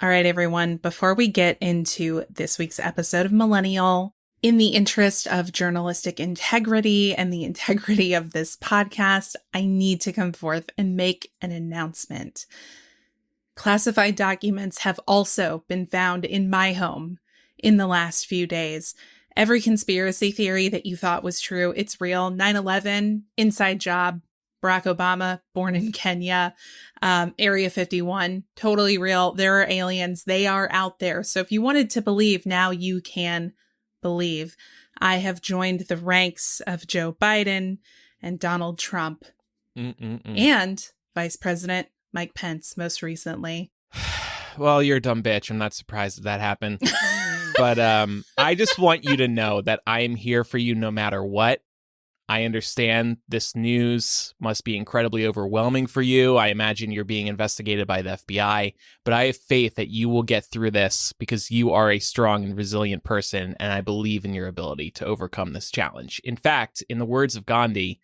All right, everyone, before we get into this week's episode of Millennial, in the interest of journalistic integrity and the integrity of this podcast, I need to come forth and make an announcement. Classified documents have also been found in my home in the last few days. Every conspiracy theory that you thought was true, it's real. 9/11, inside job, Barack Obama, born in Kenya, Area 51, totally real. There are aliens. They are out there. So if you wanted to believe, now you can believe. I have joined the ranks of Joe Biden and Donald Trump and Vice President Mike Pence most recently. Well, you're a dumb bitch. I'm not surprised that happened. But I just want you to know that I am here for you no matter what. I understand this news must be incredibly overwhelming for you. I imagine you're being investigated by the FBI, but I have faith that you will get through this because you are a strong and resilient person, and I believe in your ability to overcome this challenge. In fact, in the words of Gandhi,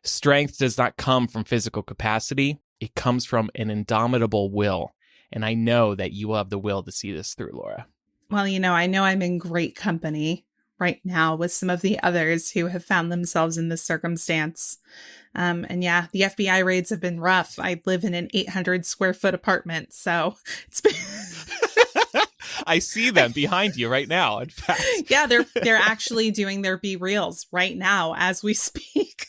strength does not come from physical capacity. It comes from an indomitable will, and I know that you will have the will to see this through, Laura. Well, I know I'm in great company right now with some of the others who have found themselves in this circumstance. And yeah, the FBI raids have been rough. I live in an 800 square foot apartment, so it's been... I see them behind you right now, in fact. Yeah, they're actually doing their Be Reals right now as we speak.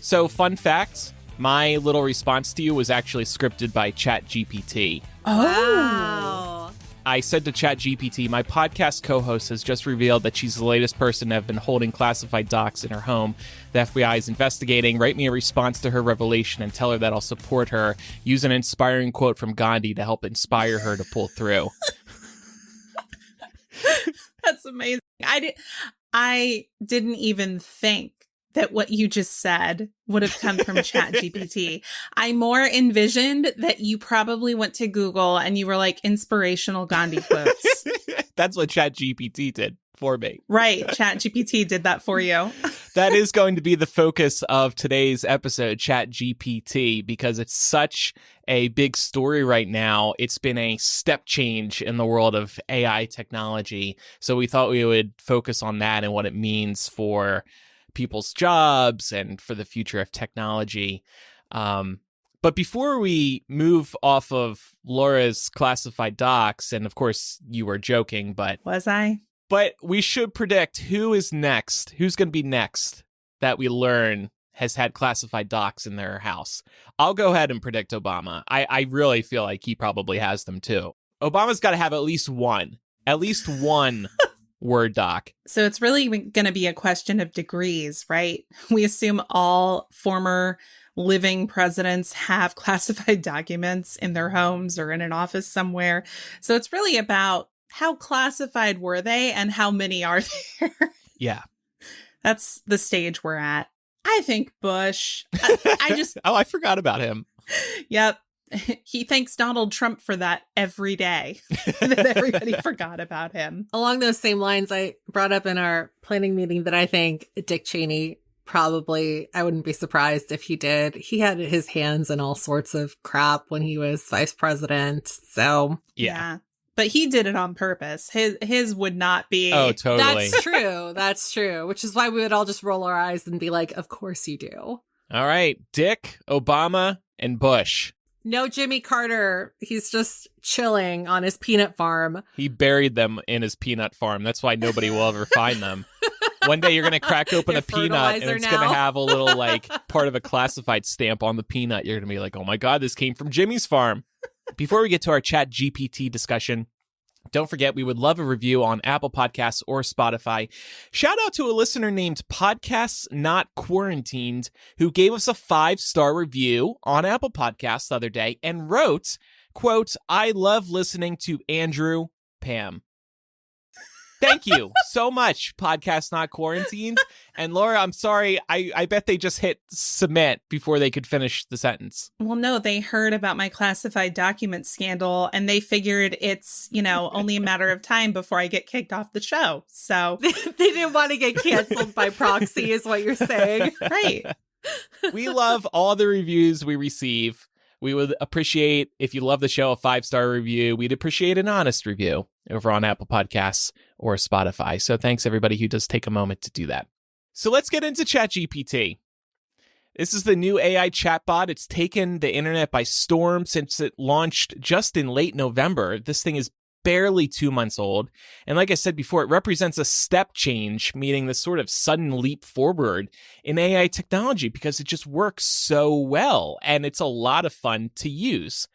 So, fun fact, my little response to you was actually scripted by ChatGPT. Oh. Wow. I said to ChatGPT, my podcast co-host has just revealed that she's the latest person to have been holding classified docs in her home. The FBI is investigating. Write me a response to her revelation and tell her that I'll support her. Use an inspiring quote from Gandhi to help inspire her to pull through. That's amazing. I didn't even think that what you just said would have come from ChatGPT. I more envisioned that you probably went to Google and you were like, inspirational Gandhi quotes. That's what ChatGPT did for me. Right. ChatGPT did that for you. That is going to be the focus of today's episode, ChatGPT, because it's such a big story right now. It's been a step change in the world of AI technology. So we thought we would focus on that and what it means for people's jobs and for the future of technology. But before we move off of Laura's classified docs, and of course you were joking, but... Was I? But we should predict who is next, who's going to be next that we learn has had classified docs in their house. I'll go ahead and predict Obama. I really feel like he probably has them too. Obama's got to have at least one Word doc. So it's really going to be a question of degrees, right? We assume all former living presidents have classified documents in their homes or in an office somewhere. So it's really about how classified were they and how many are there? Yeah. That's the stage we're at. I think Bush. I just... Oh, I forgot about him. Yep. He thanks Donald Trump for that every day, that everybody forgot about him. Along those same lines, I brought up in our planning meeting that I think Dick Cheney probably, I wouldn't be surprised if he did. He had his hands in all sorts of crap when he was vice president. So, yeah. But he did it on purpose. His would not be. Oh, totally. That's true. That's true. Which is why we would all just roll our eyes and be like, of course you do. All right. Dick, Obama, and Bush. No Jimmy Carter. He's just chilling on his peanut farm. He buried them in his peanut farm. That's why nobody will ever find them. One day you're going to crack open a peanut and it's going to have a little like part of a classified stamp on the peanut. You're going to be like, oh my God, this came from Jimmy's farm. Before we get to our ChatGPT discussion, don't forget, we would love a review on Apple Podcasts or Spotify. Shout out to a listener named Podcasts Not Quarantined, who gave us a 5-star review on Apple Podcasts the other day and wrote, quote, I love listening to Andrew, Pam. Thank you so much, Podcast Not Quarantined. And Laura, I'm sorry. I bet they just hit submit before they could finish the sentence. Well, no, they heard about my classified document scandal and they figured it's, only a matter of time before I get kicked off the show. So they didn't want to get canceled by proxy is what you're saying. Right. We love all the reviews we receive. We would appreciate, if you love the show, a 5-star review. We'd appreciate an honest review over on Apple Podcasts or Spotify. So thanks, everybody who does take a moment to do that. So let's get into ChatGPT. This is the new AI chatbot. It's taken the internet by storm since it launched just in late November. This thing is barely 2 months old. And like I said before, it represents a step change, meaning this sort of sudden leap forward in AI technology because it just works so well and it's a lot of fun to use.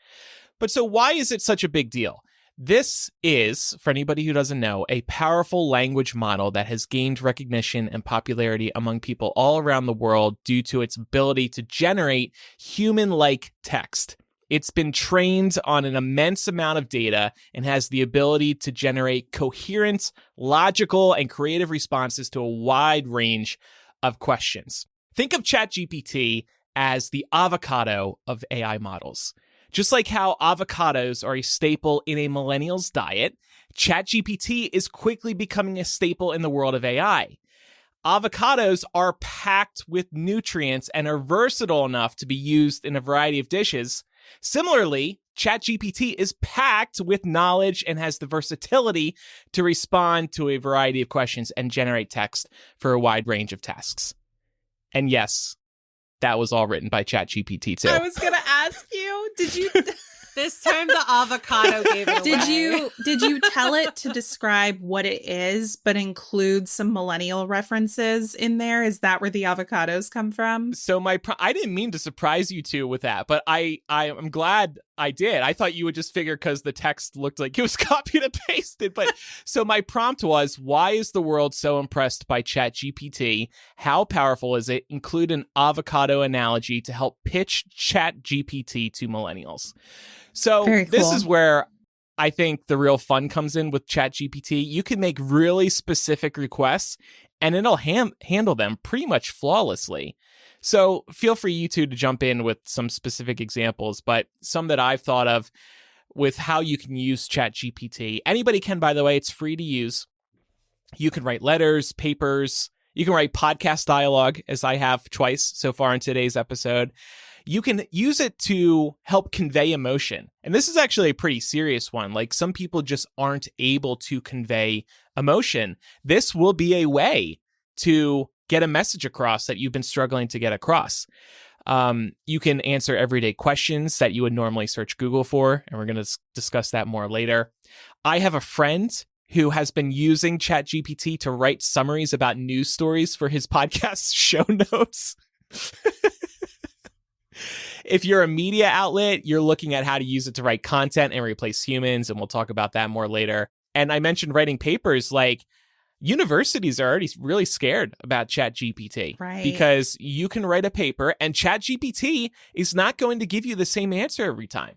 But so why is it such a big deal? This is, for anybody who doesn't know, a powerful language model that has gained recognition and popularity among people all around the world due to its ability to generate human-like text. It's been trained on an immense amount of data and has the ability to generate coherent, logical, and creative responses to a wide range of questions. Think of ChatGPT as the avocado of AI models. Just like how avocados are a staple in a millennial's diet, ChatGPT is quickly becoming a staple in the world of AI. Avocados are packed with nutrients and are versatile enough to be used in a variety of dishes. Similarly, ChatGPT is packed with knowledge and has the versatility to respond to a variety of questions and generate text for a wide range of tasks. And yes, that was all written by ChatGPT too. I was going to ask you, did you... This time the avocado gave it away. Did you tell it to describe what it is, but include some millennial references in there? Is that where the avocados come from? So I didn't mean to surprise you two with that, but I'm glad I did. I thought you would just figure because the text looked like it was copied and pasted. But so my prompt was, why is the world so impressed by ChatGPT? How powerful is it? Include an avocado analogy to help pitch ChatGPT to millennials. So this is where I think the real fun comes in with ChatGPT. You can make really specific requests and it'll handle them pretty much flawlessly. So feel free, you two, to jump in with some specific examples, but some that I've thought of with how you can use ChatGPT. Anybody can, by the way, it's free to use. You can write letters, papers, you can write podcast dialogue, as I have twice so far in today's episode. You can use it to help convey emotion. And this is actually a pretty serious one. Like, some people just aren't able to convey emotion. This will be a way to get a message across that you've been struggling to get across. You can answer everyday questions that you would normally search Google for, and we're going to discuss that more later. I have a friend who has been using ChatGPT to write summaries about news stories for his podcast show notes. If you're a media outlet, you're looking at how to use it to write content and replace humans, and we'll talk about that more later. And I mentioned writing papers. Like, universities are already really scared about ChatGPT, right? Because you can write a paper and ChatGPT is not going to give you the same answer every time.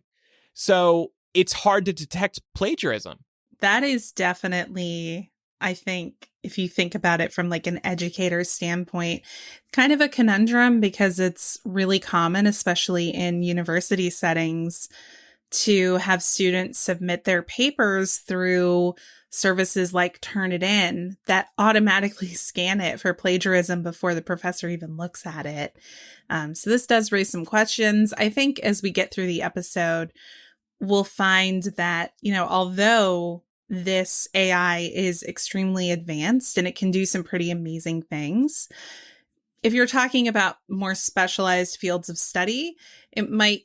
So it's hard to detect plagiarism. That is definitely, I think, if you think about it from like an educator's standpoint, kind of a conundrum, because it's really common, especially in university settings, to have students submit their papers through services like Turnitin that automatically scan it for plagiarism before the professor even looks at it. So this does raise some questions. I think as we get through the episode, we'll find that, although this AI is extremely advanced and it can do some pretty amazing things, if you're talking about more specialized fields of study, it might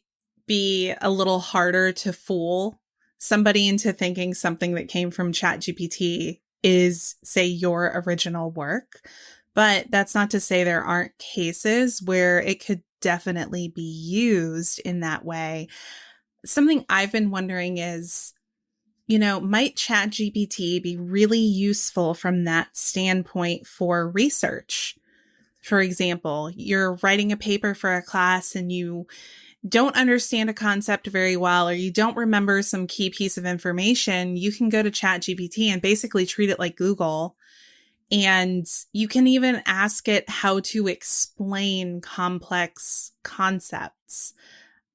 be a little harder to fool somebody into thinking something that came from ChatGPT is, say, your original work. But that's not to say there aren't cases where it could definitely be used in that way. Something I've been wondering is, might ChatGPT be really useful from that standpoint for research? For example, you're writing a paper for a class and you don't understand a concept very well, or you don't remember some key piece of information, you can go to ChatGPT and basically treat it like Google. And you can even ask it how to explain complex concepts.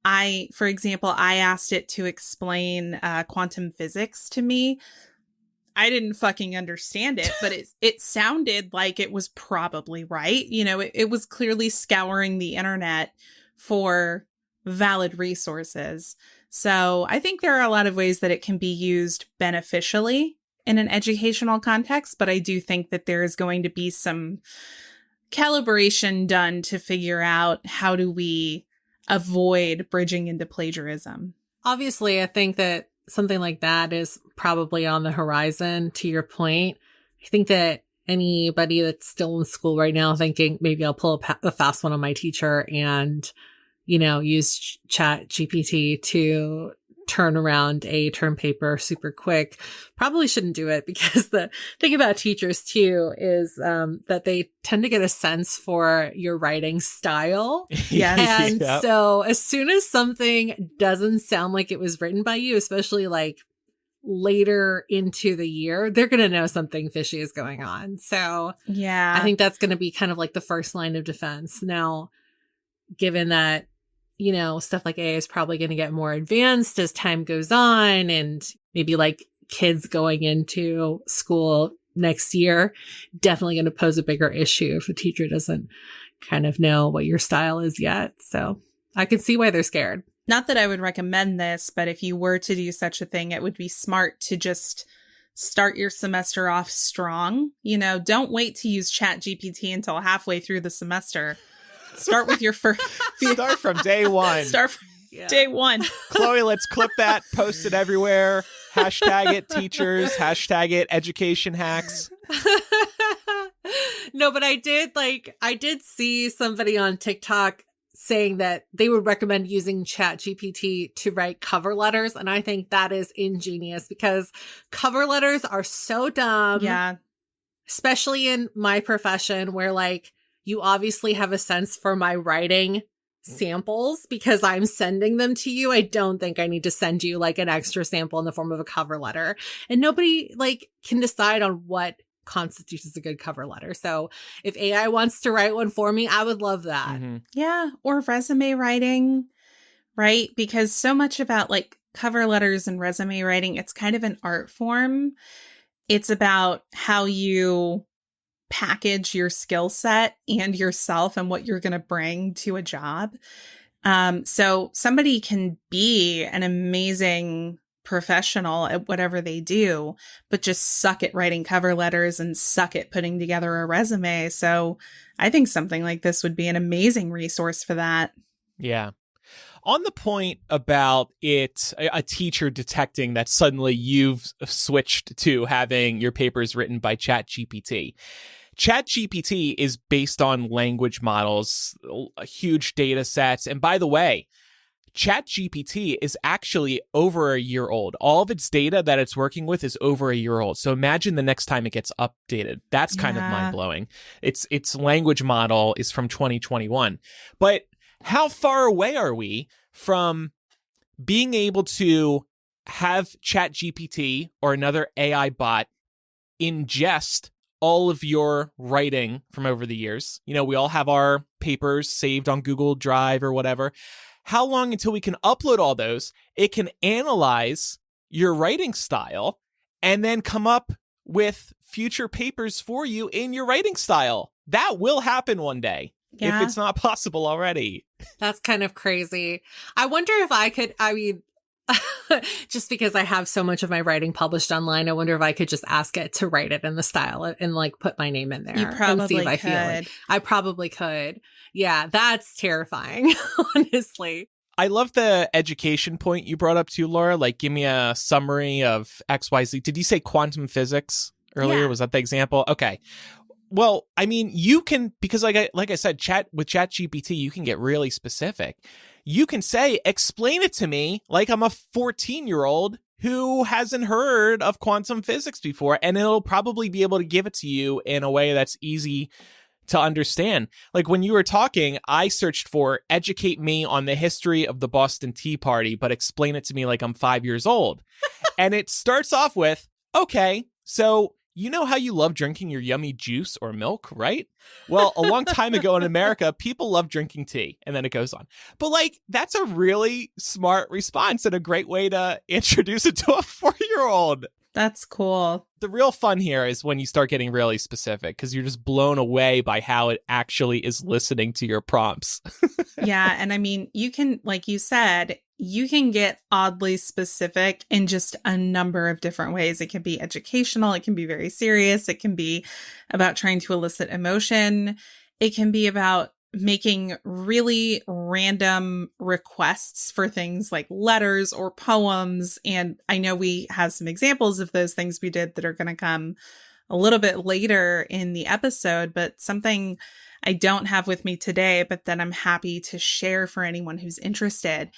For example, I asked it to explain quantum physics to me. I didn't fucking understand it, but it sounded like it was probably right. You know, it was clearly scouring the internet for valid resources. So I think there are a lot of ways that it can be used beneficially in an educational context, but I do think that there is going to be some calibration done to figure out how do we avoid bridging into plagiarism. Obviously, I think that something like that is probably on the horizon, to your point. I think that anybody that's still in school right now thinking maybe I'll pull a fast one on my teacher and, you know, use ChatGPT to turn around a term paper super quick, probably shouldn't do it, because the thing about teachers too is that they tend to get a sense for your writing style. Yes. And so as soon as something doesn't sound like it was written by you, especially like later into the year, they're going to know something fishy is going on. So yeah, I think that's going to be kind of like the first line of defense. Now, given that, you know, stuff like AI is probably going to get more advanced as time goes on, and maybe like kids going into school next year, definitely going to pose a bigger issue if a teacher doesn't kind of know what your style is yet. So I can see why they're scared. Not that I would recommend this, but if you were to do such a thing, it would be smart to just start your semester off strong. You know, don't wait to use ChatGPT until halfway through the semester. Start with your first. Start from day one. Start from day one. Chloe, let's clip that, post it everywhere. Hashtag it teachers. Hashtag it education hacks. No, but I did see somebody on TikTok saying that they would recommend using ChatGPT to write cover letters. And I think that is ingenious, because cover letters are so dumb. Yeah. Especially in my profession, where like, you obviously have a sense for my writing samples because I'm sending them to you. I don't think I need to send you like an extra sample in the form of a cover letter. And nobody like can decide on what constitutes as a good cover letter. So if AI wants to write one for me, I would love that. Mm-hmm. Yeah. Or resume writing, right? Because so much about like cover letters and resume writing, it's kind of an art form. It's about how you package your skill set and yourself and what you're going to bring to a job. So somebody can be an amazing professional at whatever they do, but just suck at writing cover letters and suck at putting together a resume. So I think something like this would be an amazing resource for that. Yeah. On the point about a teacher detecting that suddenly you've switched to having your papers written by ChatGPT. ChatGPT is based on language models, huge data sets. And by the way, ChatGPT is actually over a year old. All of its data that it's working with is over a year old. So imagine the next time it gets updated. That's kind of mind-blowing. Its language model is from 2021. But how far away are we from being able to have ChatGPT or another AI bot ingest all of your writing from over the years? You know, we all have our papers saved on Google Drive or whatever. How long until we can upload all those? It can analyze your writing style and then come up with future papers for you in your writing style. That will happen one day. Yeah. If it's not possible already. That's kind of crazy. I wonder if I could, just because I have so much of my writing published online, I wonder if I could just ask it to write it in the style and like put my name in there. You probably and see if I feel it. I probably could. Yeah, that's terrifying, honestly. I love the education point you brought up too, Laura. Like, give me a summary of XYZ. Did you say quantum physics earlier? Yeah. Was that the example? Okay. Well, I mean, you can, because like I said, with ChatGPT, you can get really specific. You can say, explain it to me like I'm a 14-year-old who hasn't heard of quantum physics before, and it'll probably be able to give it to you in a way that's easy to understand. Like when you were talking, I searched for educate me on the history of the Boston Tea Party, but explain it to me like I'm 5 years old. And it starts off with, okay, so you know how you love drinking your yummy juice or milk, right? Well, a long time ago in America, people love drinking tea. And then it goes on. But like, that's a really smart response and a great way to introduce it to a 4-year-old. That's cool. The real fun here is when you start getting really specific because you're just blown away by how it actually is listening to your prompts. Yeah. And I mean, you can, like you said, you can get oddly specific in just a number of different ways. It can be educational. It can be very serious. It can be about trying to elicit emotion. It can be about making really random requests for things like letters or poems. And I know we have some examples of those things we did that are going to come a little bit later in the episode, but something I don't have with me today, but that I'm happy to share for anyone who's interested.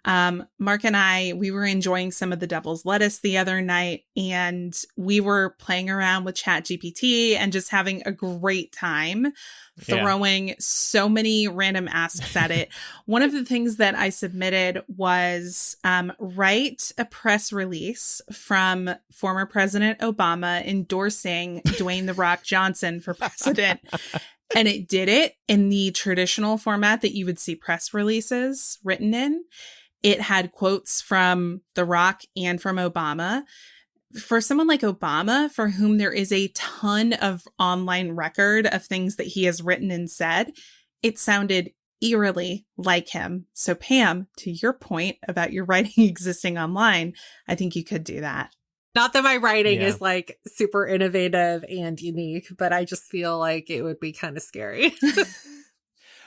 Mark and I, we were enjoying some of the Devil's Lettuce the other night, and we were playing around with ChatGPT and just having a great time throwing so many random asks at it. One of the things that I submitted was write a press release from former President Obama endorsing Dwayne "The Rock" Johnson for president. And it did it in the traditional format that you would see press releases written in. It had quotes from The Rock and from Obama. For someone like Obama, for whom there is a ton of online record of things that he has written and said, it sounded eerily like him. So Pam, to your point about your writing existing online, I think you could do that. Not that my writing is like super innovative and unique, but I just feel like it would be kind of scary.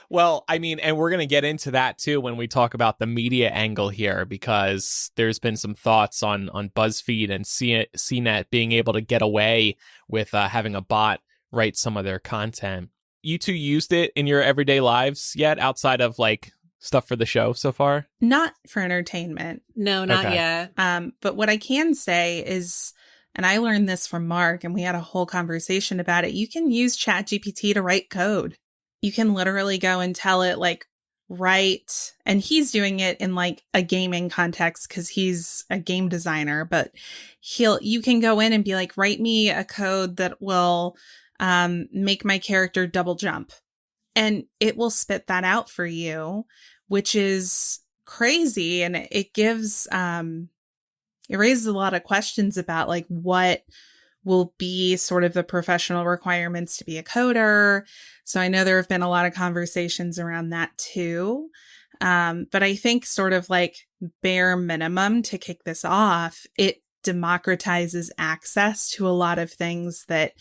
Well, I mean, and we're going to get into that too when we talk about the media angle here, because there's been some thoughts on BuzzFeed and CNET being able to get away with having a bot write some of their content. You two used it in your everyday lives yet, outside of like stuff for the show so far? Not for entertainment. No, not yet. But what I can say is, and I learned this from Mark, and we had a whole conversation about it, you can use ChatGPT to write code. You can literally go and tell it, like, write, and he's doing it in like a gaming context because he's a game designer, but you can go in and be like, write me a code that will make my character double jump. And it will spit that out for you, which is crazy. And it gives, it raises a lot of questions about like what will be sort of the professional requirements to be a coder. So I know there have been a lot of conversations around that too. But I think sort of like bare minimum to kick this off, it democratizes access to a lot of things that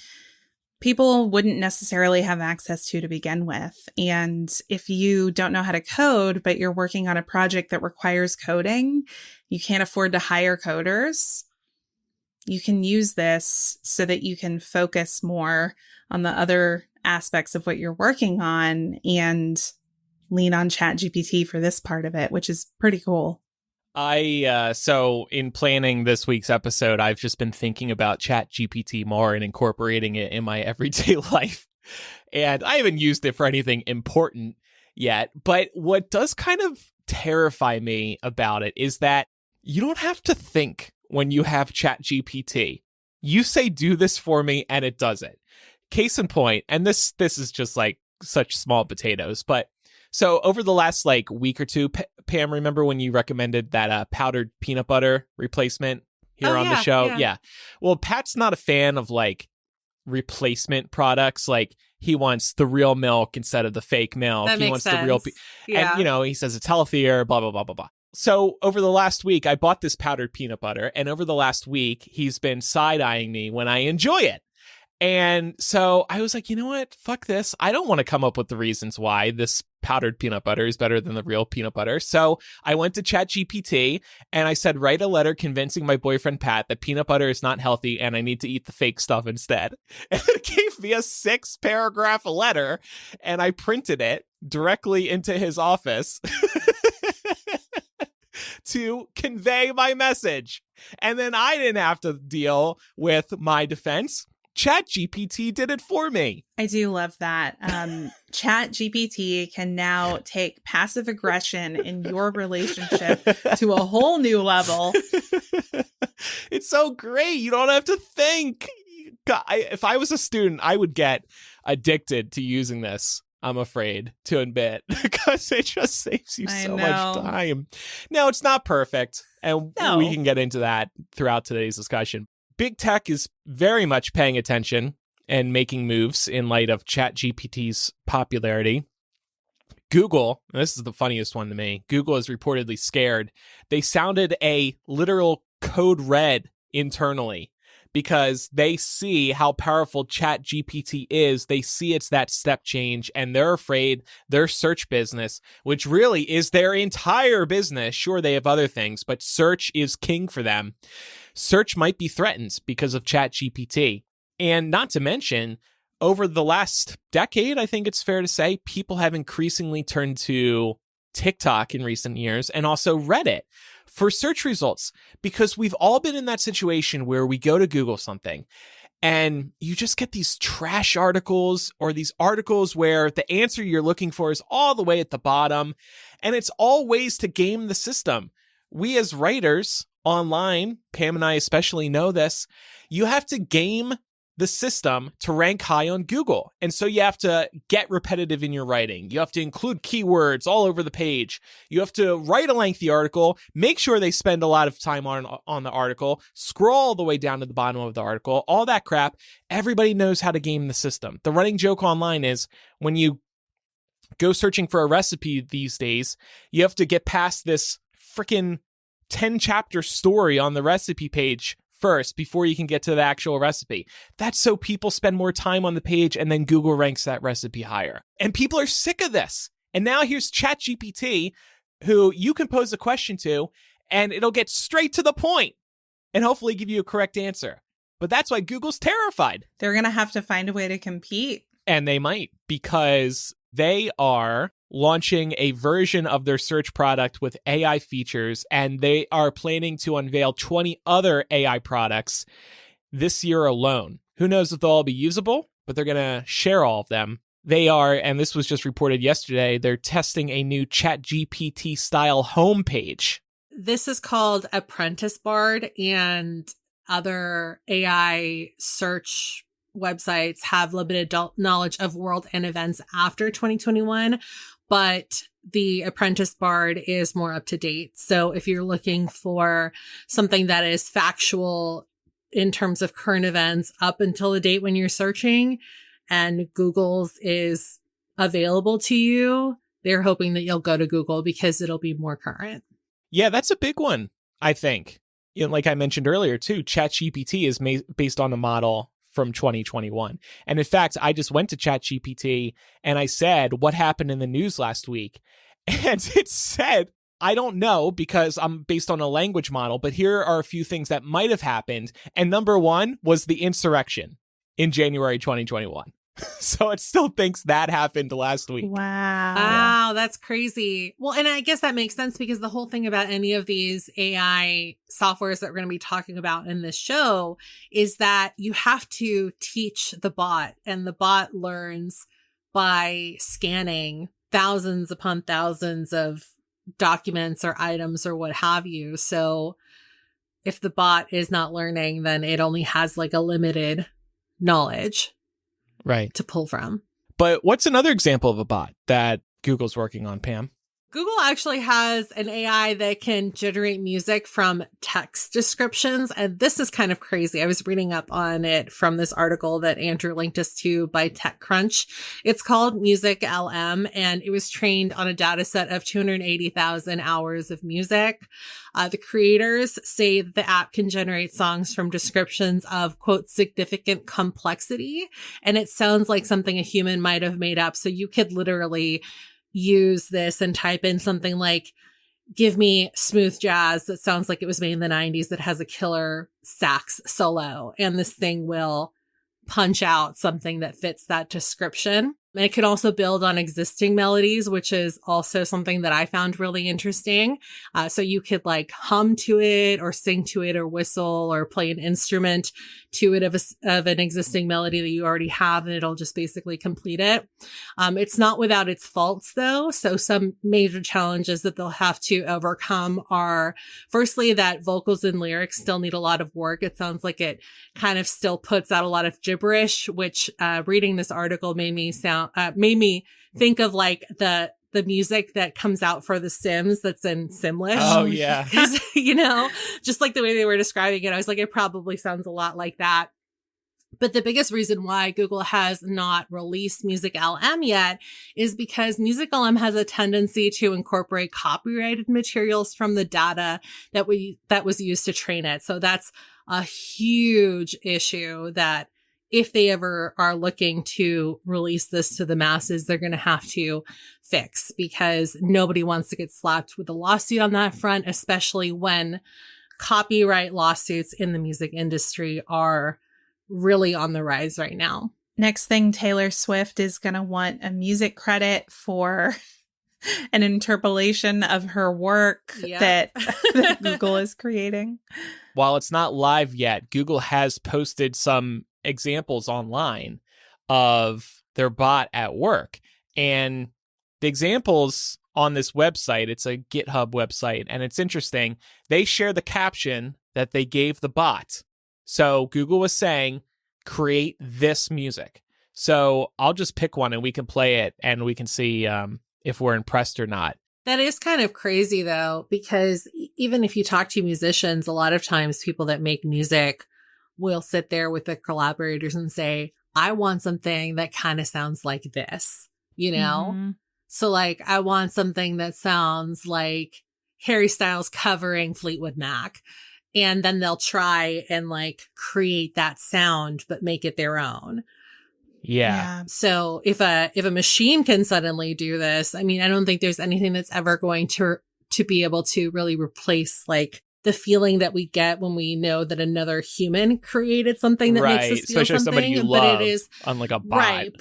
people wouldn't necessarily have access to begin with. And if you don't know how to code, but you're working on a project that requires coding, you can't afford to hire coders, you can use this so that you can focus more on the other aspects of what you're working on and lean on ChatGPT for this part of it, which is pretty cool. So in planning this week's episode, I've just been thinking about ChatGPT more and incorporating it in my everyday life. And I haven't used it for anything important yet. But what does kind of terrify me about it is that you don't have to think when you have ChatGPT. You say, do this for me, and it does it. Case in point, and this is just like such small potatoes, but so over the last like week or two, Pam, remember when you recommended that powdered peanut butter replacement here on the show? Yeah. Well, Pat's not a fan of like replacement products. Like he wants the real milk instead of the fake milk. That he makes wants sense. the real, and you know, he says it's healthier, blah, blah, blah, blah, blah. So over the last week, I bought this powdered peanut butter, and over the last week, he's been side-eyeing me when I enjoy it. And so I was like, you know what? Fuck this. I don't want to come up with the reasons why this powdered peanut butter is better than the real peanut butter. So I went to ChatGPT and I said, write a letter convincing my boyfriend Pat that peanut butter is not healthy and I need to eat the fake stuff instead. And it gave me a 6-paragraph letter, and I printed it directly into his office to convey my message. And then I didn't have to deal with my defense. ChatGPT did it for me. I do love that. ChatGPT can now take passive aggression in your relationship to a whole new level. It's so great. You don't have to think. God, if I was a student, I would get addicted to using this, I'm afraid to admit, because it just saves you so much time. No, it's not perfect. And we can get into that throughout today's discussion. Big tech is very much paying attention and making moves in light of ChatGPT's popularity. Google, and this is the funniest one to me, Google is reportedly scared. They sounded a literal code red internally because they see how powerful ChatGPT is. They see it's that step change, and they're afraid their search business, which really is their entire business. Sure, they have other things, but search is king for them. Search might be threatened because of ChatGPT. And not to mention, over the last decade, I think it's fair to say, people have increasingly turned to TikTok in recent years and also Reddit for search results, because we've all been in that situation where we go to Google something and you just get these trash articles or these articles where the answer you're looking for is all the way at the bottom, and it's all ways to game the system. We as writers online, Pam and I especially know this, you have to game the system to rank high on Google. And so you have to get repetitive in your writing. You have to include keywords all over the page. You have to write a lengthy article, make sure they spend a lot of time on the article, scroll all the way down to the bottom of the article, all that crap. Everybody knows how to game the system. The running joke online is when you go searching for a recipe these days, you have to get past this freaking 10-chapter story on the recipe page first before you can get to the actual recipe. That's so people spend more time on the page and then Google ranks that recipe higher. And people are sick of this. And now here's ChatGPT, who you can pose a question to and it'll get straight to the point and hopefully give you a correct answer. But that's why Google's terrified. They're going to have to find a way to compete. And they might, because they are launching a version of their search product with AI features, and they are planning to unveil 20 other AI products this year alone. Who knows if they'll all be usable, but they're going to share all of them. They are, and this was just reported yesterday, they're testing a new ChatGPT style homepage. This is called Apprentice Bard, and other AI search websites have limited knowledge of world and events after 2021. But the Apprentice Bard is more up to date. So if you're looking for something that is factual in terms of current events up until the date when you're searching and Google's is available to you, they're hoping that you'll go to Google because it'll be more current. Yeah, that's a big one, I think. You know, like I mentioned earlier, too, ChatGPT is based on a model from 2021. And in fact, I just went to ChatGPT and I said, what happened in the news last week? And it said, I don't know because I'm based on a language model, but here are a few things that might have happened. And number one was the insurrection in January 2021. So it still thinks that happened last week. Wow, that's crazy. Well, and I guess that makes sense because the whole thing about any of these AI softwares that we're going to be talking about in this show is that you have to teach the bot, and the bot learns by scanning thousands upon thousands of documents or items or what have you. So if the bot is not learning, then it only has like a limited knowledge. Right. To pull from. But what's another example of a bot that Google's working on, Pam? Google actually has an AI that can generate music from text descriptions. And this is kind of crazy. I was reading up on it from this article that Andrew linked us to by TechCrunch. It's called Music LM, and it was trained on a data set of 280,000 hours of music. The creators say that the app can generate songs from descriptions of, quote, significant complexity. And it sounds like something a human might have made up. So you could literally use this and type in something like, give me smooth jazz that sounds like it was made in the 90s that has a killer sax solo. And this thing will punch out something that fits that description. And it can also build on existing melodies, which is also something that I found really interesting. So you could like hum to it or sing to it or whistle or play an instrument to it of an existing melody that you already have, and it'll just basically complete it. It's not without its faults though. So some major challenges that they'll have to overcome are firstly that vocals and lyrics still need a lot of work. It sounds like it kind of still puts out a lot of gibberish, which reading this article made me think of like the music that comes out for The Sims that's in Simlish. Oh, yeah. You know, just like the way they were describing it, I was like, it probably sounds a lot like that. But the biggest reason why Google has not released Music LM yet is because Music LM has a tendency to incorporate copyrighted materials from the data that was used to train it. So that's a huge issue that if they ever are looking to release this to the masses, they're going to have to fix, because nobody wants to get slapped with a lawsuit on that front, especially when copyright lawsuits in the music industry are really on the rise right now. Next thing, Taylor Swift is going to want a music credit for an interpolation of her work that Google is creating. While it's not live yet, Google has posted some examples online of their bot at work. And the examples on this website, it's a GitHub website, and it's interesting. They share the caption that they gave the bot. So Google was saying, create this music. So I'll just pick one and we can play it and we can see if we're impressed or not. That is kind of crazy though, because even if you talk to musicians, a lot of times people that make music will sit there with the collaborators and say, I want something that kind of sounds like this, you know? Mm-hmm. So like, I want something that sounds like Harry Styles covering Fleetwood Mac. And then they'll try and like create that sound, but make it their own. Yeah. So if a machine can suddenly do this, I mean, I don't think there's anything that's ever going to be able to really replace like the feeling that we get when we know that another human created something that makes us feel especially something. Somebody you love, but it is unlike a bot. Right,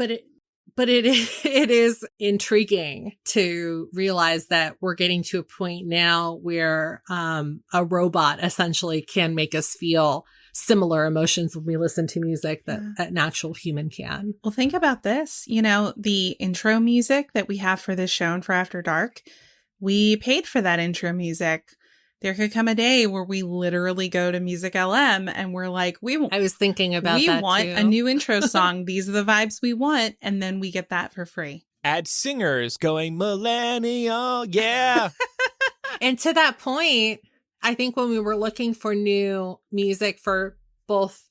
but it is intriguing to realize that we're getting to a point now where a robot essentially can make us feel similar emotions when we listen to music that an actual human can. Well, think about this. You know, the intro music that we have for this show and for After Dark, we paid for that intro music. There could come a day where we literally go to Music LM and we're like, I was thinking about that. We want a new intro song. These are the vibes we want. And then we get that for free. Add singers going millennial. Yeah. And to that point, I think when we were looking for new music for both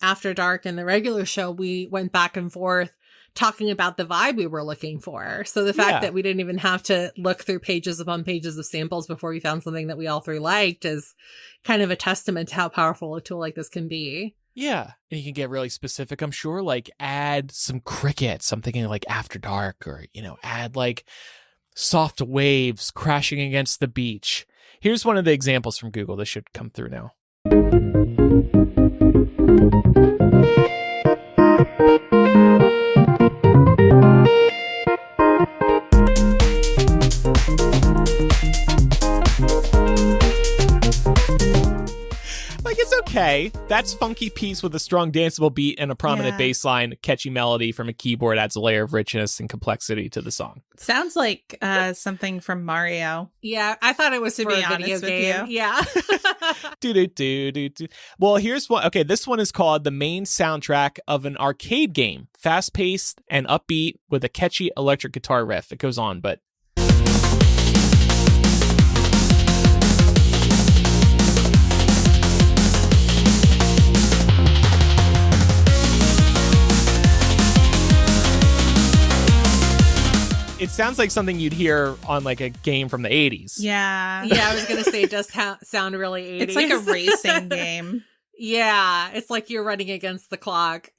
After Dark and the regular show, we went back and forth talking about the vibe we were looking for. So the fact that we didn't even have to look through pages upon pages of samples before we found something that we all three liked is kind of a testament to how powerful a tool like this can be. Yeah. And you can get really specific, I'm sure, like add some crickets. I'm thinking like After Dark, or, you know, add like soft waves crashing against the beach. Here's one of the examples from Google. This should come through now. Like, it's okay. That's funky piece with a strong danceable beat and a prominent bass line. Catchy melody from a keyboard adds a layer of richness and complexity to the song. Sounds like something from Mario. Yeah, I thought it was to be a video game. Yeah. Do. Well, here's one. Okay, this one is called the main soundtrack of an arcade game. Fast-paced and upbeat with a catchy electric guitar riff. It goes on, but... It sounds like something you'd hear on like a game from the 80s. Yeah. Yeah, I was going to say it does sound really 80s. It's like a racing game. Yeah, it's like you're running against the clock.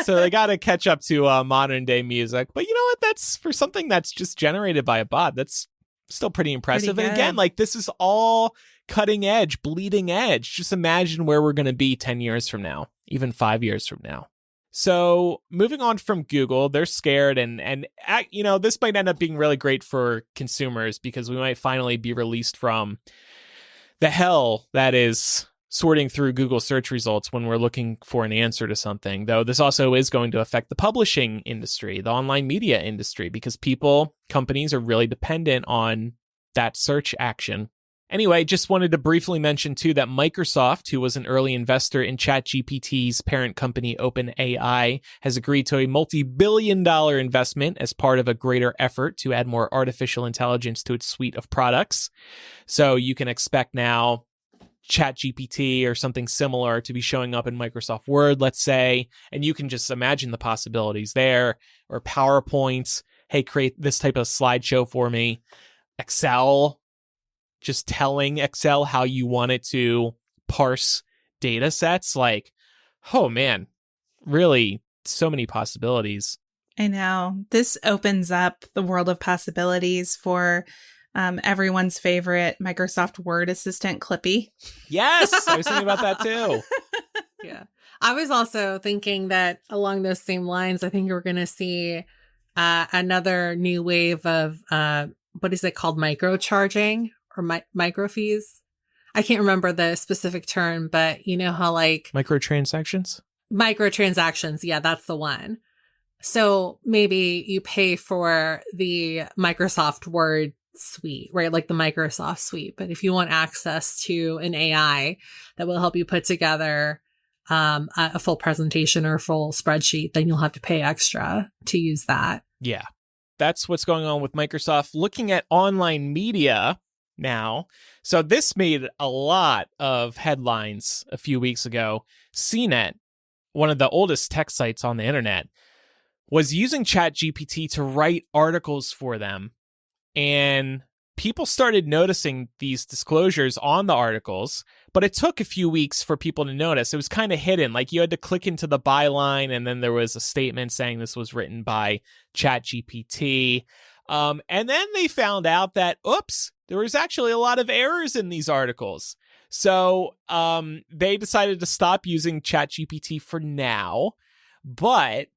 So they got to catch up to modern day music. But you know what? That's for something that's just generated by a bot. That's still pretty impressive. And again, like this is all cutting edge, bleeding edge. Just imagine where we're going to be 10 years from now, even 5 years from now. So moving on from Google, they're scared this might end up being really great for consumers because we might finally be released from the hell that is sorting through Google search results when we're looking for an answer to something. Though this also is going to affect the publishing industry, the online media industry, because companies are really dependent on that search action. Anyway, just wanted to briefly mention, too, that Microsoft, who was an early investor in ChatGPT's parent company OpenAI, has agreed to a multi-billion-dollar investment as part of a greater effort to add more artificial intelligence to its suite of products. So you can expect now ChatGPT or something similar to be showing up in Microsoft Word, let's say, and you can just imagine the possibilities there, or PowerPoints. Hey, create this type of slideshow for me. Excel, just telling Excel how you want it to parse data sets. Like, oh man, really so many possibilities. I know. This opens up the world of possibilities for everyone's favorite Microsoft Word assistant, Clippy. Yes, I was thinking about that too. Yeah. I was also thinking that along those same lines, I think we're going to see another new wave of, what is it called? Microcharging or micro fees. I can't remember the specific term, but you know how like microtransactions? Microtransactions. Yeah, that's the one. So maybe you pay for the Microsoft Word suite, right? Like the Microsoft suite. But if you want access to an AI that will help you put together a full presentation or a full spreadsheet, then you'll have to pay extra to use that. Yeah, that's what's going on with Microsoft. Looking at online media now. So this made a lot of headlines a few weeks ago. CNET, one of the oldest tech sites on the internet, was using ChatGPT to write articles for them. And people started noticing these disclosures on the articles, but it took a few weeks for people to notice. It was kind of hidden. Like you had to click into the byline, and then there was a statement saying this was written by ChatGPT. And then they found out that, oops, there was actually a lot of errors in these articles. So they decided to stop using ChatGPT for now. But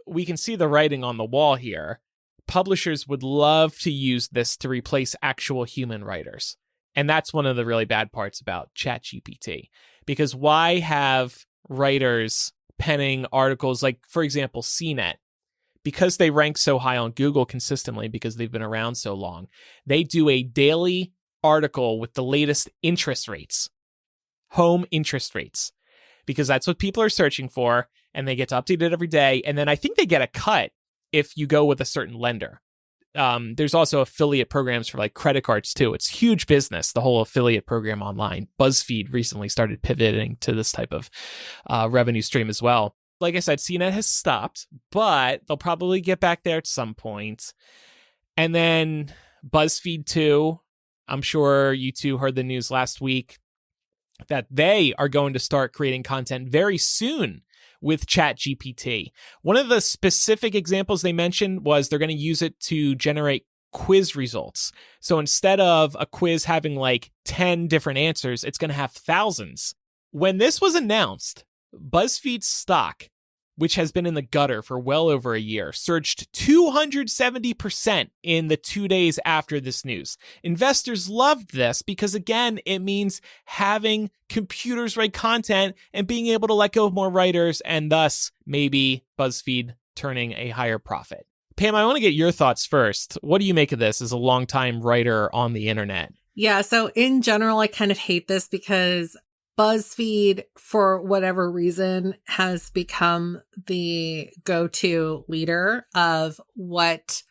we can see the writing on the wall here. Publishers would love to use this to replace actual human writers. And that's one of the really bad parts about ChatGPT. Because why have writers penning articles like, for example, CNET? Because they rank so high on Google consistently because they've been around so long, they do a daily article with the latest interest rates, home interest rates, because that's what people are searching for, and they get to update it every day. And then I think they get a cut if you go with a certain lender. There's also affiliate programs for like credit cards too. It's huge business, the whole affiliate program online. BuzzFeed recently started pivoting to this type of revenue stream as well. Like I said, CNET has stopped, but they'll probably get back there at some point. And then BuzzFeed too. I'm sure you two heard the news last week that they are going to start creating content very soon with ChatGPT. One of the specific examples they mentioned was they're going to use it to generate quiz results. So instead of a quiz having like 10 different answers, it's going to have thousands. When this was announced, BuzzFeed's stock, which has been in the gutter for well over a year, surged 270% in the 2 days after this news. Investors loved this because, again, it means having computers write content and being able to let go of more writers, and thus maybe BuzzFeed turning a higher profit. Pam, I want to get your thoughts first. What do you make of this as a longtime writer on the internet? Yeah, so in general, I kind of hate this because BuzzFeed, for whatever reason, has become the go-to leader of what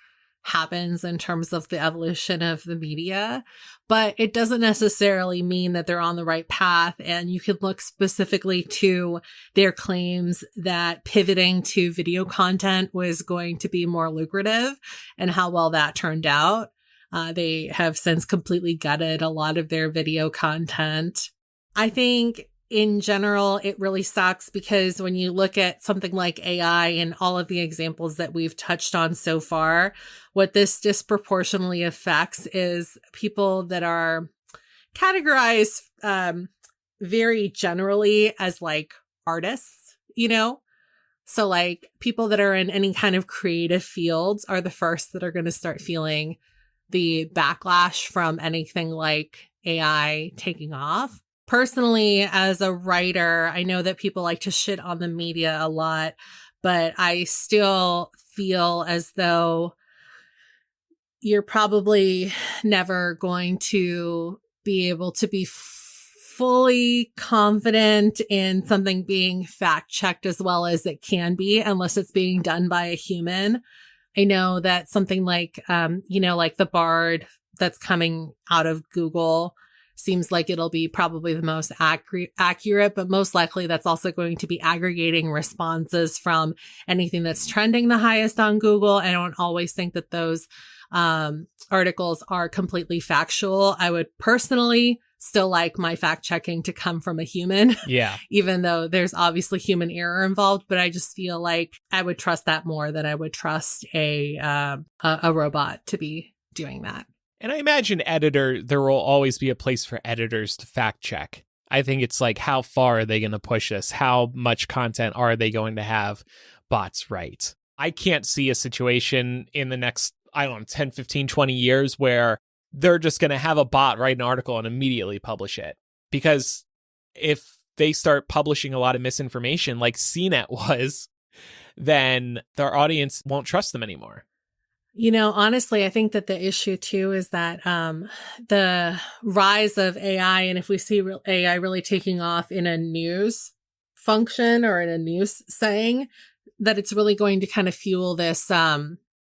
happens in terms of the evolution of the media. But it doesn't necessarily mean that they're on the right path. And you can look specifically to their claims that pivoting to video content was going to be more lucrative and how well that turned out. They have since completely gutted a lot of their video content. I think in general, it really sucks because when you look at something like AI and all of the examples that we've touched on so far, what this disproportionately affects is people that are categorized very generally as like artists, you know, So like people that are in any kind of creative fields are the first that are going to start feeling the backlash from anything like AI taking off. Personally, as a writer, I know that people like to shit on the media a lot, but I still feel as though you're probably never going to be able to be fully confident in something being fact checked as well as it can be, unless it's being done by a human. I know that something like, like the Bard that's coming out of Google seems like it'll be probably the most accurate, but most likely that's also going to be aggregating responses from anything that's trending the highest on Google. I don't always think that those articles are completely factual. I would personally still like my fact checking to come from a human. Yeah. Even though there's obviously human error involved, but I just feel like I would trust that more than I would trust a robot to be doing that. And I imagine there will always be a place for editors to fact check. I think it's like, how far are they going to push this? How much content are they going to have bots write? I can't see a situation in the next, 10, 15, 20 years where they're just going to have a bot write an article and immediately publish it. Because if they start publishing a lot of misinformation like CNET was, then their audience won't trust them anymore. Honestly, I think that the issue too is that the rise of AI, and if we see AI really taking off in a news function or in a news saying, that it's really going to kind of fuel this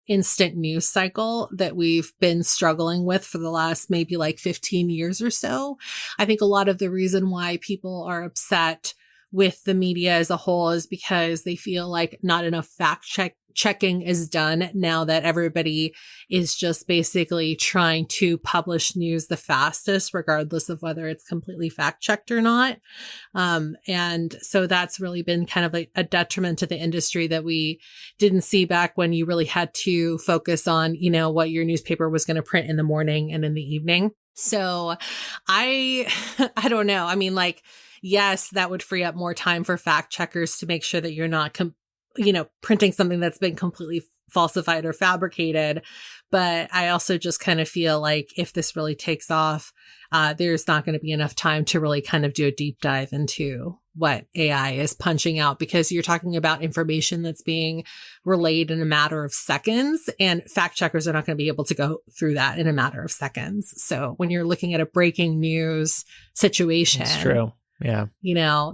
instant news cycle that we've been struggling with for the last maybe like 15 years or so. I think a lot of the reason why people are upset with the media as a whole is because they feel like not enough fact checking is done now that everybody is just basically trying to publish news the fastest, regardless of whether it's completely fact checked or not. And so that's really been kind of like a detriment to the industry that we didn't see back when you really had to focus on, what your newspaper was going to print in the morning and in the evening. So I don't know. I mean, like, yes, that would free up more time for fact checkers to make sure that you're not, printing something that's been completely falsified or fabricated. But I also just kind of feel like if this really takes off, there's not going to be enough time to really kind of do a deep dive into what AI is punching out, because you're talking about information that's being relayed in a matter of seconds, and fact checkers are not going to be able to go through that in a matter of seconds. So when you're looking at a breaking news situation, that's true. Yeah.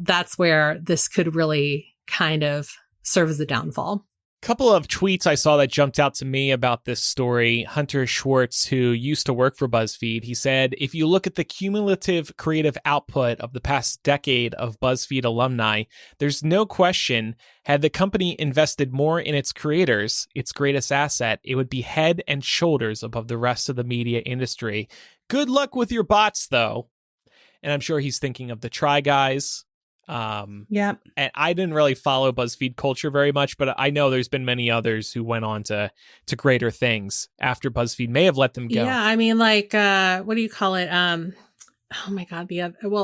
That's where this could really kind of serve as a downfall. Couple of tweets I saw that jumped out to me about this story. Hunter Schwartz, who used to work for BuzzFeed, he said, if you look at the cumulative creative output of the past decade of BuzzFeed alumni, there's no question, had the company invested more in its creators, its greatest asset, it would be head and shoulders above the rest of the media industry. Good luck with your bots, though. And I'm sure he's thinking of the Try Guys. Yep. And I didn't really follow BuzzFeed culture very much, but I know there's been many others who went on to greater things after BuzzFeed may have let them go. Yeah, I mean, like, what do you call it? Oh my God,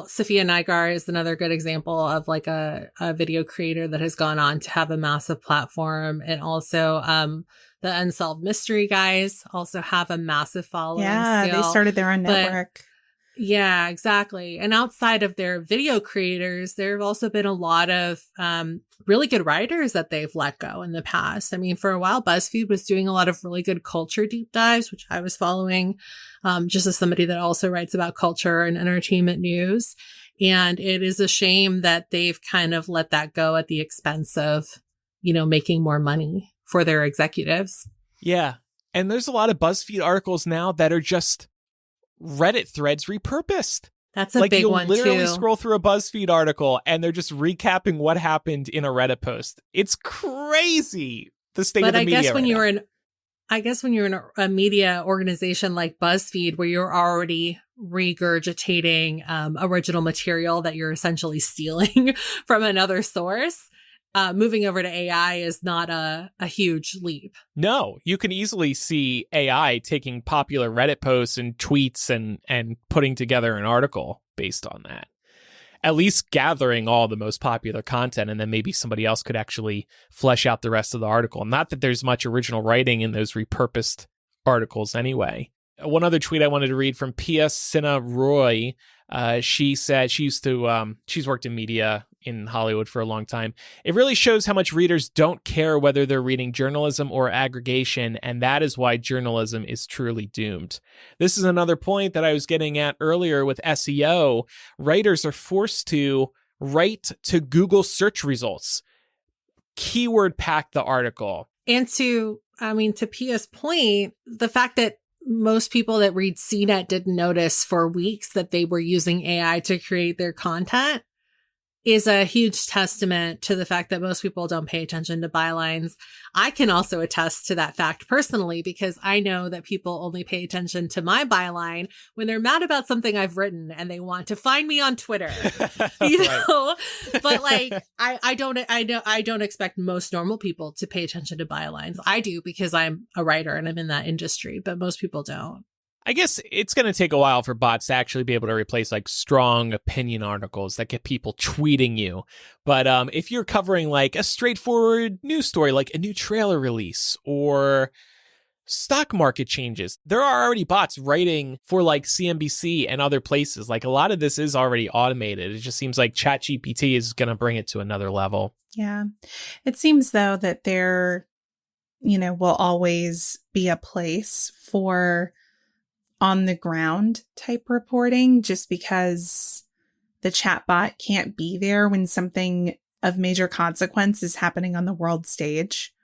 Sophia Nygaard is another good example of like a video creator that has gone on to have a massive platform. And also, the Unsolved Mystery guys also have a massive following. Yeah, still. they started their own network. Yeah, exactly. And outside of their video creators, there have also been a lot of really good writers that they've let go in the past. I mean, for a while, BuzzFeed was doing a lot of really good culture deep dives, which I was following just as somebody that also writes about culture and entertainment news. And it is a shame that they've kind of let that go at the expense of, making more money for their executives. Yeah. And there's a lot of BuzzFeed articles now that are just Reddit threads repurposed. That's a big one too. You'll literally scroll through a BuzzFeed article and they're just recapping what happened in a Reddit post. It's crazy, the state of the media. I guess when you're in a media organization like BuzzFeed, where you're already regurgitating original material that you're essentially stealing from another source, moving over to AI is not a huge leap. No, you can easily see AI taking popular Reddit posts and tweets and putting together an article based on that. at least gathering all the most popular content, and then maybe somebody else could actually flesh out the rest of the article. Not that there's much original writing in those repurposed articles anyway. One other tweet I wanted to read from Pia Sinha Roy. She said she's worked in media in Hollywood for a long time. It really shows how much readers don't care whether they're reading journalism or aggregation, and that is why journalism is truly doomed. This is another point that I was getting at earlier with SEO. Writers are forced to write to Google search results, keyword pack the article. And to Pia's point, the fact that most people that read CNET didn't notice for weeks that they were using AI to create their content is a huge testament to the fact that most people don't pay attention to bylines. I can also attest to that fact personally, because I know that people only pay attention to my byline when they're mad about something I've written and they want to find me on Twitter, you know, but like, I don't expect most normal people to pay attention to bylines. I do because I'm a writer and I'm in that industry, but most people don't. I guess it's going to take a while for bots to actually be able to replace like strong opinion articles that get people tweeting you. But if you're covering like a straightforward news story, like a new trailer release or stock market changes, there are already bots writing for like CNBC and other places. Like a lot of this is already automated. It just seems like ChatGPT is going to bring it to another level. Yeah. It seems though that there, will always be a place for on the ground type reporting, just because the chatbot can't be there when something of major consequence is happening on the world stage,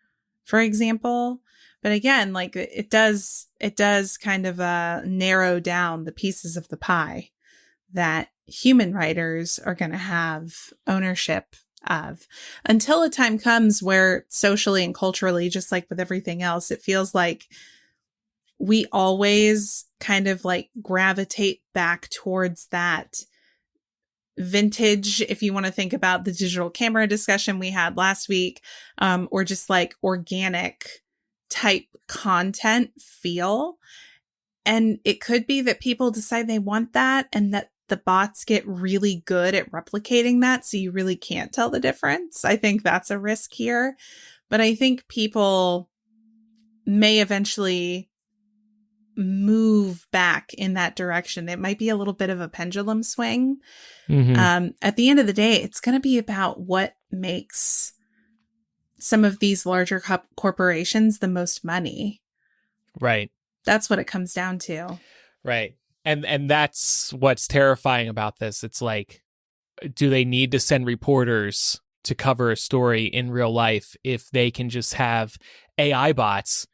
for example. But again, like it does kind of narrow down the pieces of the pie that human writers are going to have ownership of, until a time comes where socially and culturally, just like with everything else, it feels like we always kind of like gravitate back towards that vintage, if you want to think about the digital camera discussion we had last week, or just like organic type content feel. And it could be that people decide they want that and that the bots get really good at replicating that. So you really can't tell the difference. I think that's a risk here. But I think people may eventually move back in that direction. It might be a little bit of a pendulum swing. Mm-hmm. At the end of the day, it's going to be about what makes some of these larger corporations the most money. Right. That's what it comes down to. Right. And that's what's terrifying about this. It's like, do they need to send reporters to cover a story in real life if they can just have AI bots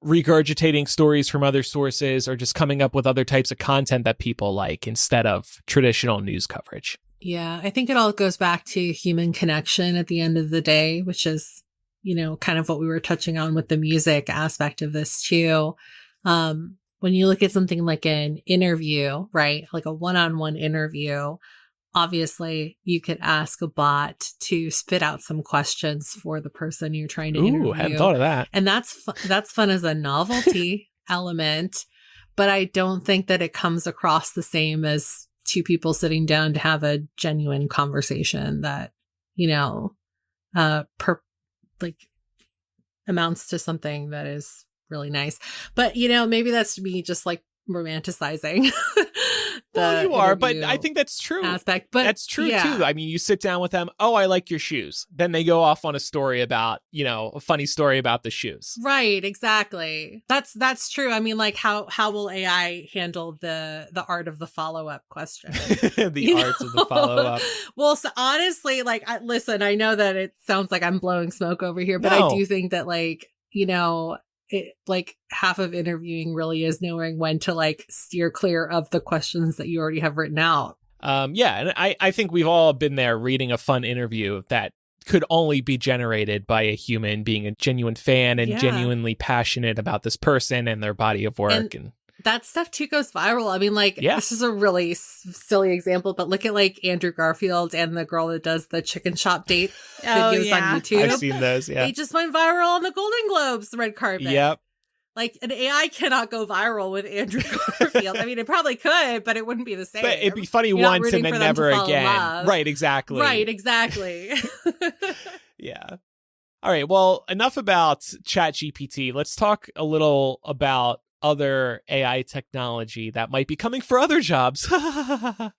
regurgitating stories from other sources or just coming up with other types of content that people like instead of traditional news coverage? Yeah, I think it all goes back to human connection at the end of the day, which is, kind of what we were touching on with the music aspect of this too. When you look at something like an interview, right? Like a one-on-one interview, obviously you could ask a bot to spit out some questions for the person you're trying to interview. Ooh, I hadn't thought of that. And that's fun as a novelty element, but I don't think that it comes across the same as two people sitting down to have a genuine conversation that, amounts to something that is really nice. But, maybe that's me just like romanticizing well, you are, but I think that's true. Aspect, but that's true too. I mean, you sit down with them. Oh, I like your shoes. Then they go off on a story about, a funny story about the shoes. Right. Exactly. That's true. I mean, like how will AI handle the art of the follow-up question? The art of the follow-up. Well, so honestly, like, listen, I know that it sounds like I'm blowing smoke over here, but I do think that like half of interviewing really is knowing when to like steer clear of the questions that you already have written out. And I think we've all been there reading a fun interview that could only be generated by a human being a genuine fan and genuinely passionate about this person and their body of work. And that stuff too goes viral. I mean, like, this is a really silly example, but look at like Andrew Garfield and the girl that does the chicken shop date videos on YouTube. I've seen those. Yeah. They just went viral on the Golden Globes red carpet. Yep. Like an AI cannot go viral with Andrew Garfield. I mean, it probably could, but it wouldn't be the same. But it'd be funny You're not once rooting and then for them to never fall in again. love. Right, exactly. Right, exactly. Yeah. All right. Well, enough about ChatGPT. Let's talk a little about other AI technology that might be coming for other jobs.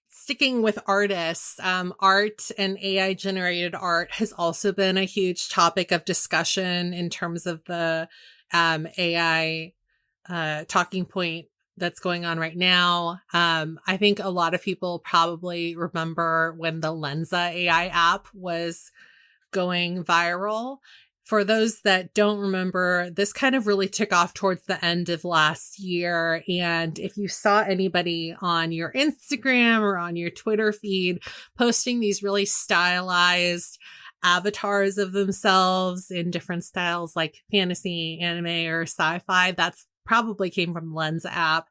Sticking with artists, art and AI generated art has also been a huge topic of discussion in terms of the AI talking point that's going on right now. I think a lot of people probably remember when the Lensa AI app was going viral. For those that don't remember, this kind of really took off towards the end of last year. And if you saw anybody on your Instagram or on your Twitter feed posting these really stylized avatars of themselves in different styles like fantasy, anime, or sci-fi, that's probably came from the Lensa app.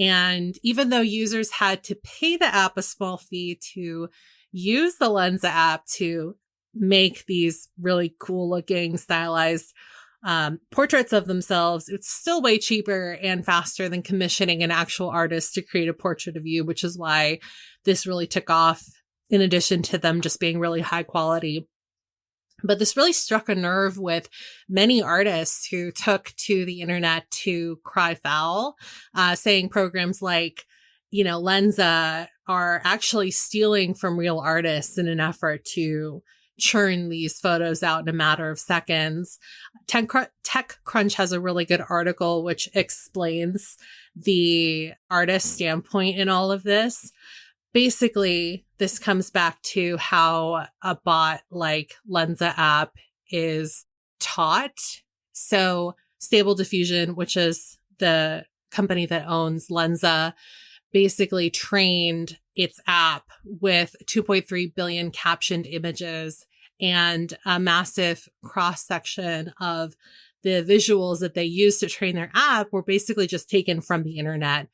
And even though users had to pay the app a small fee to use the Lensa app to make these really cool looking stylized portraits of themselves, it's still way cheaper and faster than commissioning an actual artist to create a portrait of you, which is why this really took off in addition to them just being really high quality. But this really struck a nerve with many artists who took to the internet to cry foul, saying programs like, Lensa are actually stealing from real artists in an effort to churn these photos out in a matter of seconds. TechCrunch has a really good article which explains the artist standpoint in all of this. Basically, this comes back to how a bot like Lensa app is taught. So Stable Diffusion, which is the company that owns Lensa, basically trained its app with 2.3 billion captioned images and a massive cross-section of the visuals that they used to train their app were basically just taken from the internet.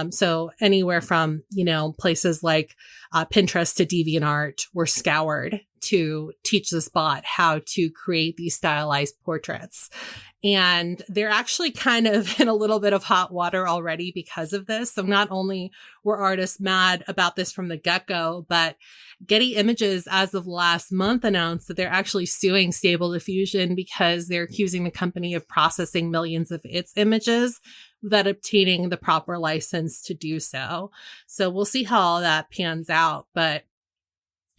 So anywhere from, places like Pinterest to DeviantArt were scoured to teach this bot how to create these stylized portraits. And they're actually kind of in a little bit of hot water already because of this. So not only were artists mad about this from the get-go, but Getty Images, as of last month, announced that they're actually suing Stable Diffusion because they're accusing the company of processing millions of its images without obtaining the proper license to do so. So we'll see how all that pans out. But,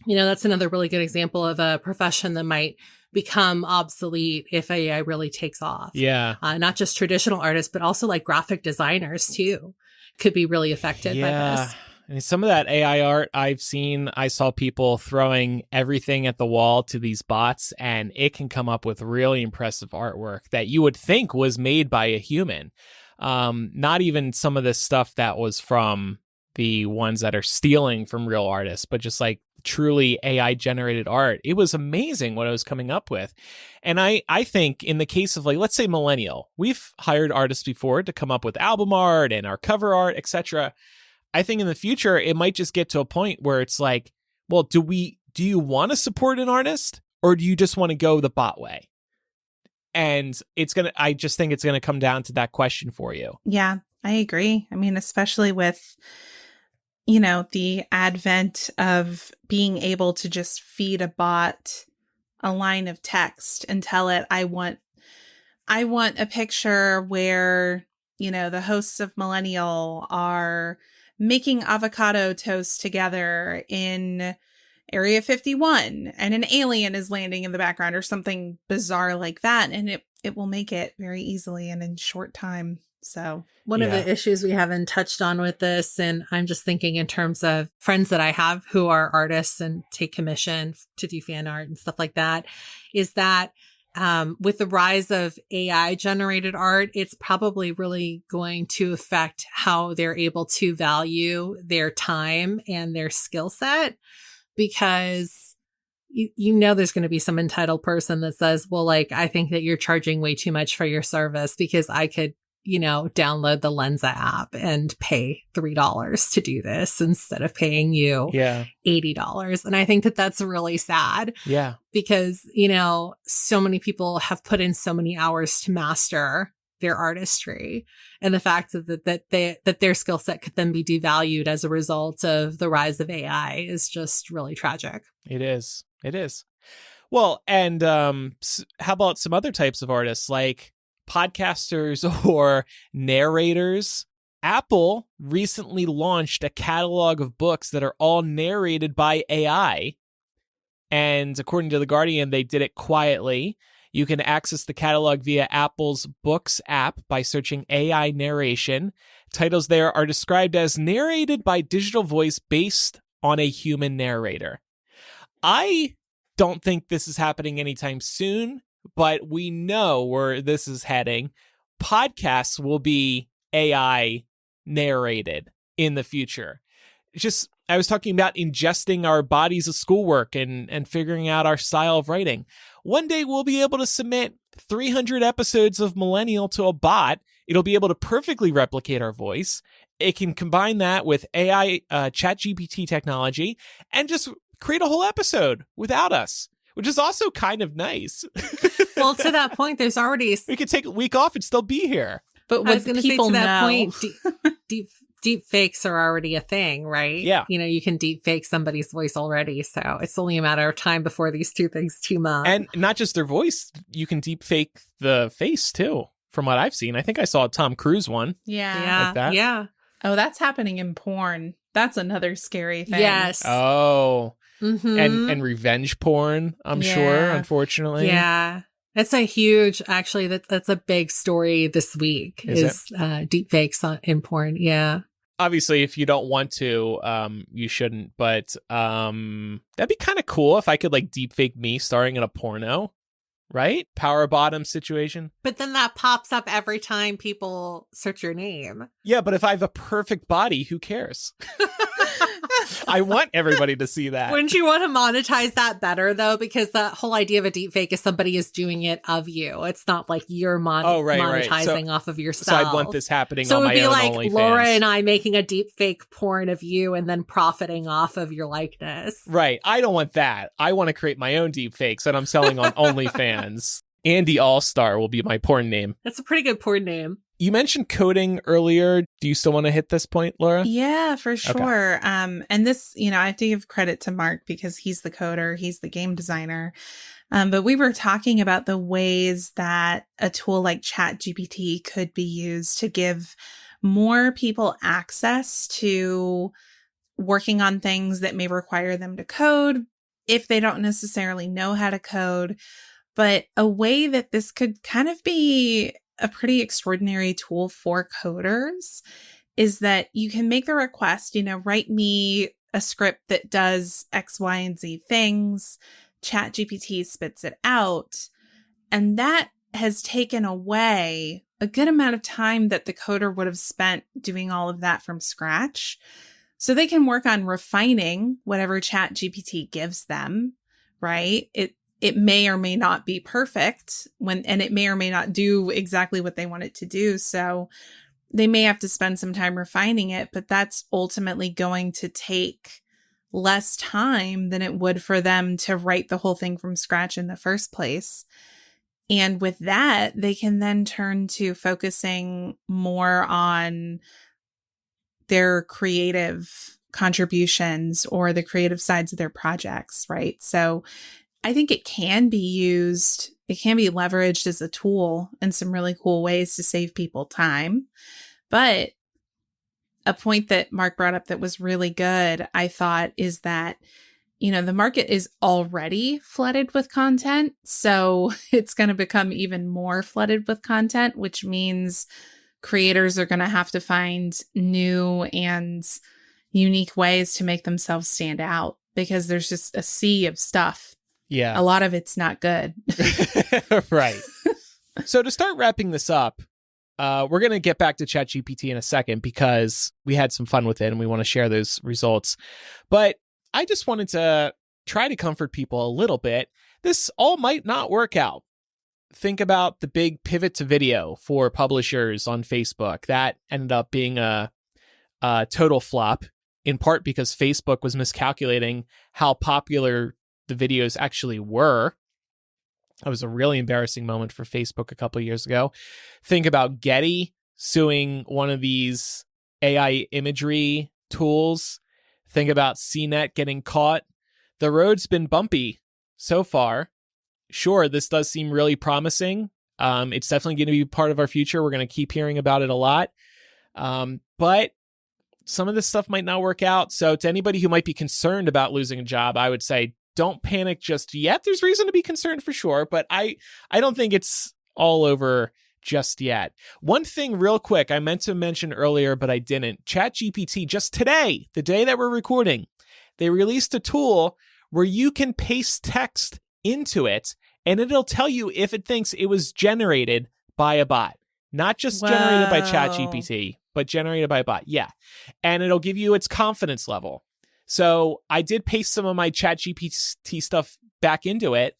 that's another really good example of a profession that might become obsolete if AI really takes off. Yeah. Not just traditional artists, but also like graphic designers too could be really affected by this. And some of that AI art I saw people throwing everything at the wall to these bots, and it can come up with really impressive artwork that you would think was made by a human. Not even some of this stuff that was from the ones that are stealing from real artists, but just like truly AI generated art. It was amazing what I was coming up with. And I think in the case of, like, let's say Millennial, we've hired artists before to come up with album art and our cover art, etc. I think in the future, it might just get to a point where it's like, well, do you want to support an artist, or do you just want to go the bot way? And I just think it's going to come down to that question for you. Yeah, I agree. I mean, especially with, the advent of being able to just feed a bot a line of text and tell it, I want a picture where, the hosts of Millennial are making avocado toast together in Area 51 and an alien is landing in the background or something bizarre like that. And it will make it very easily and in short time. So one of the issues we haven't touched on with this, and I'm just thinking in terms of friends that I have who are artists and take commission to do fan art and stuff like that, is that with the rise of AI generated art, it's probably really going to affect how they're able to value their time and their skill set, because there's going to be some entitled person that says, well, like, I think that you're charging way too much for your service because I could, download the Lensa app and pay $3 to do this instead of paying you $80. And I think that that's really sad. Yeah. Because, so many people have put in so many hours to master their artistry, and the fact that their skill set could then be devalued as a result of the rise of AI is just really tragic. It is. It is. Well, and how about some other types of artists like podcasters or narrators? Apple recently launched a catalog of books that are all narrated by AI. And according to The Guardian, they did it quietly. You can access the catalog via Apple's Books app by searching AI narration. Titles there are described as narrated by digital voice based on a human narrator. I don't think this is happening anytime soon, but we know where this is heading. Podcasts will be AI narrated in the future. I was talking about ingesting our bodies of schoolwork and figuring out our style of writing. One day we'll be able to submit 300 episodes of Millennial to a bot. It'll be able to perfectly replicate our voice. It can combine that with AI ChatGPT technology and just create a whole episode without us, which is also kind of nice. Well, to that point, there's already... We could take a week off and still be here. But I was would going to say people to that know? point, deep fakes are already a thing, right? Yeah. You know, you can deep fake somebody's voice already. So it's only a matter of time before these two things team up. And not just their voice, you can deep fake the face too, from what I've seen. I think I saw a Tom Cruise one. Yeah. Like that. Yeah. Oh, that's happening in porn. That's another scary thing. Yes. Oh. Mhm. And revenge porn, I'm Yeah. sure, unfortunately. Yeah. That's a huge, actually, that's a big story this week Is deep fakes in porn. Yeah. Obviously, if you don't want to, you shouldn't. But that'd be kind of cool if I could like deep fake me starring in a porno, right? Power bottom situation. But then that pops up every time people search your name. Yeah, but if I have a perfect body, who cares? I want everybody to see that. Wouldn't you want to monetize that better, though? Because the whole idea of a deep fake is somebody is doing it of you. It's not like you're monetizing off of yourself. So I'd want this happening So on it my would be own like OnlyFans. Laura and I making a deep fake porn of you and then profiting off of your likeness. Right. I don't want that. I want to create my own deep fakes that I'm selling on OnlyFans. Andy All-Star will be my porn name. That's a pretty good porn name. You mentioned coding earlier. Do you still want to hit this point, Laura? Yeah, for sure. And this, I have to give credit to Mark because he's the coder, he's the game designer. But we were talking about the ways that a tool like ChatGPT could be used to give more people access to working on things that may require them to code if they don't necessarily know how to code. But a way that this could kind of be a pretty extraordinary tool for coders is that you can make the request, write me a script that does X, Y, and Z things. ChatGPT spits it out. And that has taken away a good amount of time that the coder would have spent doing all of that from scratch. So they can work on refining whatever ChatGPT gives them, right? It may or may not be perfect and it may or may not do exactly what they want it to do. So they may have to spend some time refining it, but that's ultimately going to take less time than it would for them to write the whole thing from scratch in the first place. And with that, they can then turn to focusing more on their creative contributions or the creative sides of their projects, right? So I think it can be used, it can be leveraged as a tool in some really cool ways to save people time. But a point that Mark brought up that was really good, I thought, is that, the market is already flooded with content. So it's going to become even more flooded with content, which means creators are going to have to find new and unique ways to make themselves stand out because there's just a sea of stuff. Yeah. A lot of it's not good. Right. So to start wrapping this up, we're going to get back to ChatGPT in a second because we had some fun with it and we want to share those results. But I just wanted to try to comfort people a little bit. This all might not work out. Think about the big pivot to video for publishers on Facebook. That ended up being a total flop, in part because Facebook was miscalculating how popular the videos actually were. That was a really embarrassing moment for Facebook a couple of years ago. Think about Getty suing one of these AI imagery tools. Think about CNET getting caught. The road's been bumpy so far. Sure, this does seem really promising. It's definitely going to be part of our future. We're going to keep hearing about it a lot. But some of this stuff might not work out. So to anybody who might be concerned about losing a job, I would say don't panic just yet. There's reason to be concerned for sure, but I don't think it's all over just yet. One thing real quick, I meant to mention earlier, but I didn't. ChatGPT, just today, the day that we're recording, they released a tool where you can paste text into it and it'll tell you if it thinks it was generated by a bot. Not just generated by ChatGPT, but generated by a bot. Yeah. And it'll give you its confidence level. So I did paste some of my ChatGPT stuff back into it.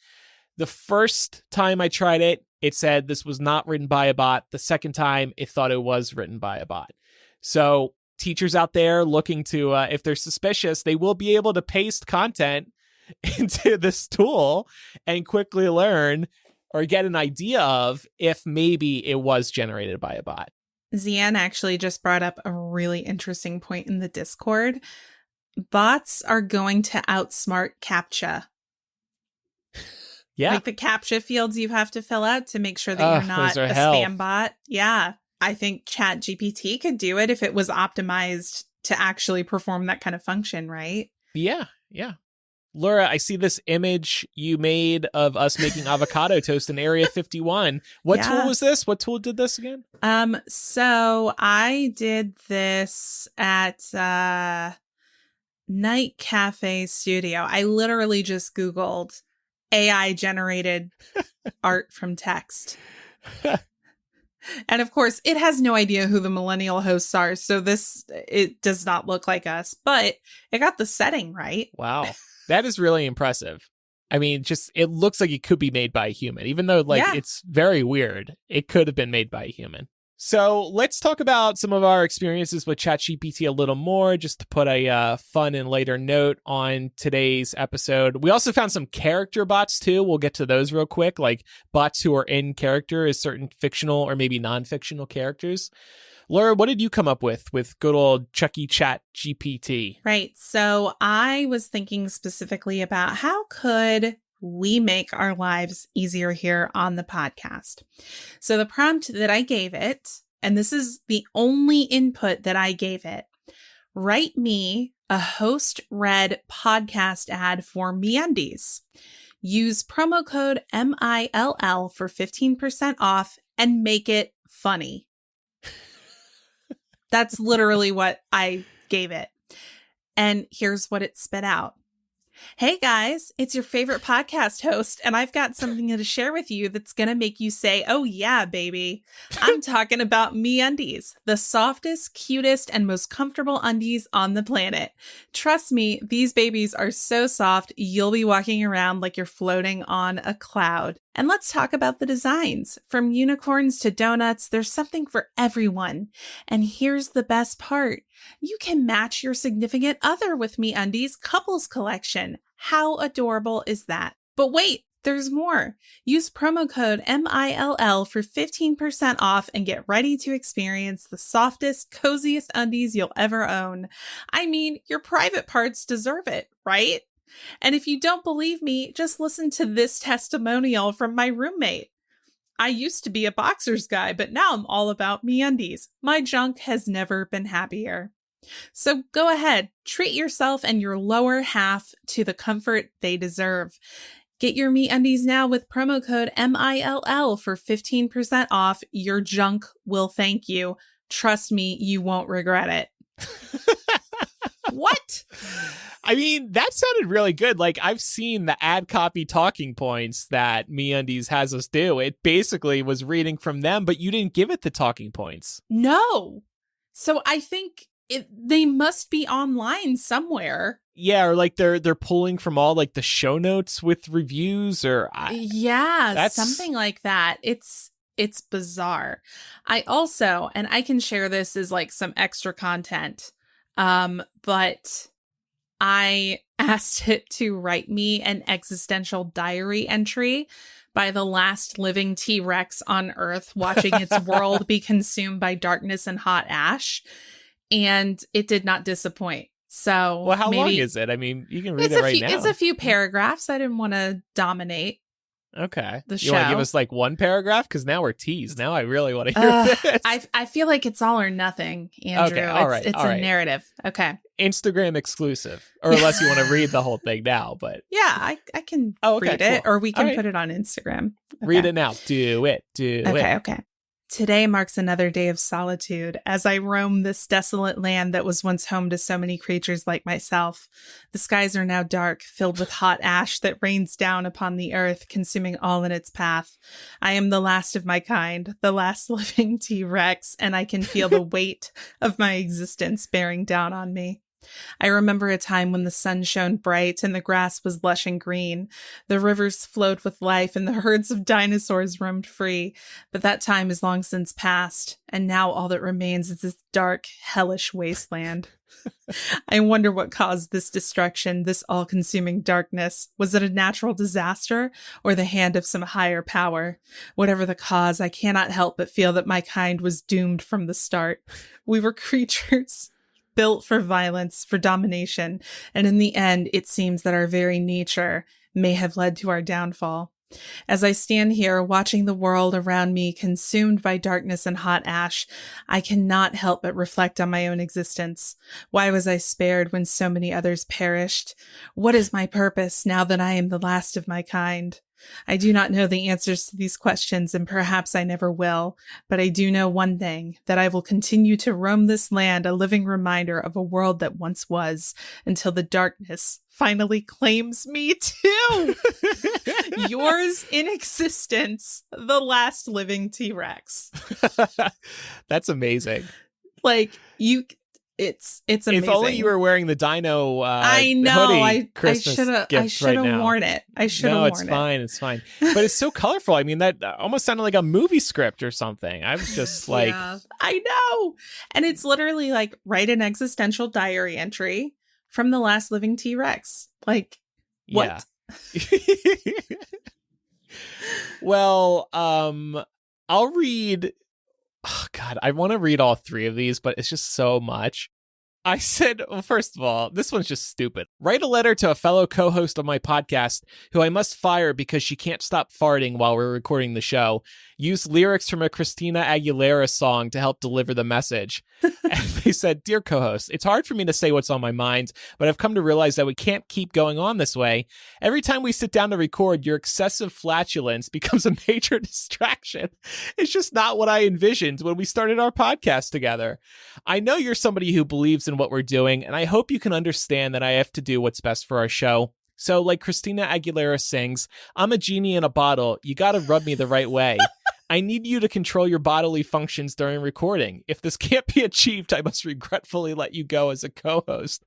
The first time I tried it, it said this was not written by a bot. The second time, it thought it was written by a bot. So teachers out there looking to, if they're suspicious, they will be able to paste content into this tool and quickly learn or get an idea of if maybe it was generated by a bot. Zian actually just brought up a really interesting point in the Discord. Bots are going to outsmart CAPTCHA. Yeah. Like the CAPTCHA fields you have to fill out to make sure that you're not a hell. spam bot. Yeah. I think ChatGPT could do it if it was optimized to actually perform that kind of function, right? Yeah. Yeah. Laura, I see this image you made of us making avocado toast in Area 51. What tool was this? What tool did this again? So I did this at Night Cafe Studio. I literally just Googled AI generated art from text. And of course, it has no idea who the Millennial hosts are. So it does not look like us, but it got the setting right. Wow. That is really impressive. I mean, just it looks like it could be made by a human, even though it's very weird. It could have been made by a human. So let's talk about some of our experiences with ChatGPT a little more, just to put a fun and lighter note on today's episode. We also found some character bots too. We'll get to those real quick, like bots who are in character as certain fictional or maybe non-fictional characters. Laura, what did you come up with good old Chucky ChatGPT? Right. So I was thinking specifically about how could we make our lives easier here on the podcast. So the prompt that I gave it, and this is the only input that I gave it, write me a host-read podcast ad for MeUndies. Use promo code MILL for 15% off and make it funny. That's literally what I gave it. And here's what it spit out. Hey guys, it's your favorite podcast host, and I've got something to share with you that's going to make you say, oh yeah, baby. I'm talking about MeUndies, the softest, cutest, and most comfortable undies on the planet. Trust me, these babies are so soft, you'll be walking around like you're floating on a cloud. And let's talk about the designs. From unicorns to donuts, there's something for everyone. And here's the best part. You can match your significant other with MeUndies couples collection. How adorable is that? But wait, there's more. Use promo code MILL for 15% off and get ready to experience the softest, coziest undies you'll ever own. I mean, your private parts deserve it, right? And if you don't believe me, just listen to this testimonial from my roommate. I used to be a boxers guy, but now I'm all about MeUndies. My junk has never been happier. So go ahead, treat yourself and your lower half to the comfort they deserve. Get your MeUndies now with promo code MILL for 15% off. Your junk will thank you. Trust me, you won't regret it. What? I mean, that sounded really good. Like, I've seen the ad copy talking points that MeUndies has us do. It basically was reading from them, but you didn't give it the talking points. No. So I think they must be online somewhere. Yeah, or like they're pulling from all like the show notes with reviews or something like that. It's bizarre. I also, and I can share this as like some extra content, but I asked it to write me an existential diary entry by the last living T-Rex on Earth, watching its world be consumed by darkness and hot ash. And it did not disappoint. So, well, how long is it? I mean, you can read it right now. It's a few paragraphs. I didn't want to dominate. Okay. The You want to give us like one paragraph? Because now we're teased. Now I really want to hear this. I feel like it's all or nothing, Andrew. Okay, all right, It's all a right. narrative. Okay. Instagram exclusive. Or unless you want to read the whole thing now, but Yeah, I can okay, read it, cool. or we can All right. put it on Instagram. Okay. Read it now. Do it. Okay. Today marks another day of solitude as I roam this desolate land that was once home to so many creatures like myself. The skies are now dark, filled with hot ash that rains down upon the earth, consuming all in its path. I am the last of my kind, the last living T-Rex, and I can feel the weight of my existence bearing down on me. I remember a time when the sun shone bright and the grass was lush and green. The rivers flowed with life and the herds of dinosaurs roamed free. But that time is long since past, and now all that remains is this dark, hellish wasteland. I wonder what caused this destruction, this all-consuming darkness. Was it a natural disaster or the hand of some higher power? Whatever the cause, I cannot help but feel that my kind was doomed from the start. We were creatures built for violence, for domination, and in the end, it seems that our very nature may have led to our downfall. As I stand here watching the world around me consumed by darkness and hot ash, I cannot help but reflect on my own existence. Why was I spared when so many others perished? What is my purpose now that I am the last of my kind? I do not know the answers to these questions, and perhaps I never will, but I do know one thing, that I will continue to roam this land, a living reminder of a world that once was, until the darkness finally claims me too. Yours in existence, the last living T-Rex. That's amazing. Like, it's amazing. If only you were wearing the dino I know. hoodie I Christmas should gift right have now. worn it. I should have No, worn it's it. fine. It's fine. But it's so colorful. I mean, that almost sounded like a movie script or something. I was just like, Yeah. I know. And it's literally like, write an existential diary entry from the last living T-Rex. Like, what? yeah. Well, I'll read. Oh, God, I want to read all three of these, but it's just so much. I said, well, first of all, this one's just stupid. Write a letter to a fellow co-host of my podcast who I must fire because she can't stop farting while we're recording the show. Use lyrics from a Christina Aguilera song to help deliver the message. And they said, dear co-host, it's hard for me to say what's on my mind, but I've come to realize that we can't keep going on this way. Every time we sit down to record, your excessive flatulence becomes a major distraction. It's just not what I envisioned when we started our podcast together. I know you're somebody who believes in what we're doing, and I hope you can understand that I have to do what's best for our show. So, like Christina Aguilera sings, I'm a genie in a bottle. You gotta rub me the right way. I need you to control your bodily functions during recording. If this can't be achieved, I must regretfully let you go as a co-host.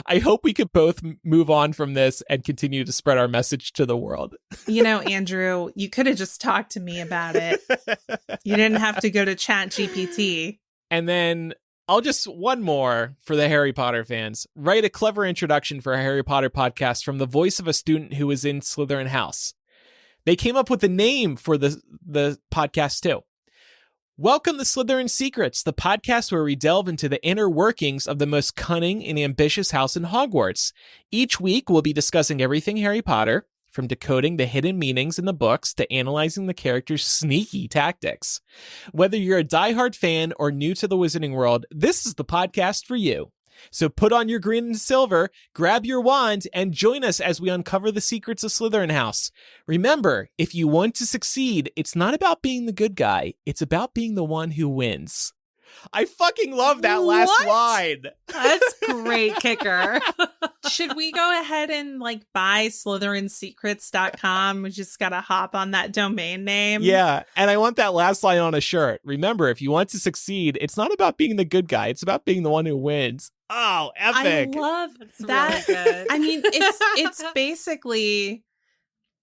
I hope we could both move on from this and continue to spread our message to the world. You know, Andrew, you could have just talked to me about it. You didn't have to go to ChatGPT. And then I'll just one more for the Harry Potter fans. Write a clever introduction for a Harry Potter podcast from the voice of a student who was in Slytherin House. They came up with a name for the podcast too. Welcome to Slytherin Secrets, the podcast where we delve into the inner workings of the most cunning and ambitious house in Hogwarts. Each week, we'll be discussing everything Harry Potter, from decoding the hidden meanings in the books to analyzing the characters' sneaky tactics. Whether you're a diehard fan or new to the Wizarding World, this is the podcast for you. So put on your green and silver, grab your wand, and join us as we uncover the secrets of Slytherin House. Remember, if you want to succeed, it's not about being the good guy. It's about being the one who wins. I fucking love that last What? line. That's great kicker. Should we go ahead and like buy SlytherinSecrets.com? We just got to hop on that domain name. Yeah, and I want that last line on a shirt. Remember, if you want to succeed, it's not about being the good guy. It's about being the one who wins. Oh, epic. I love That's that. really good. I mean, it's basically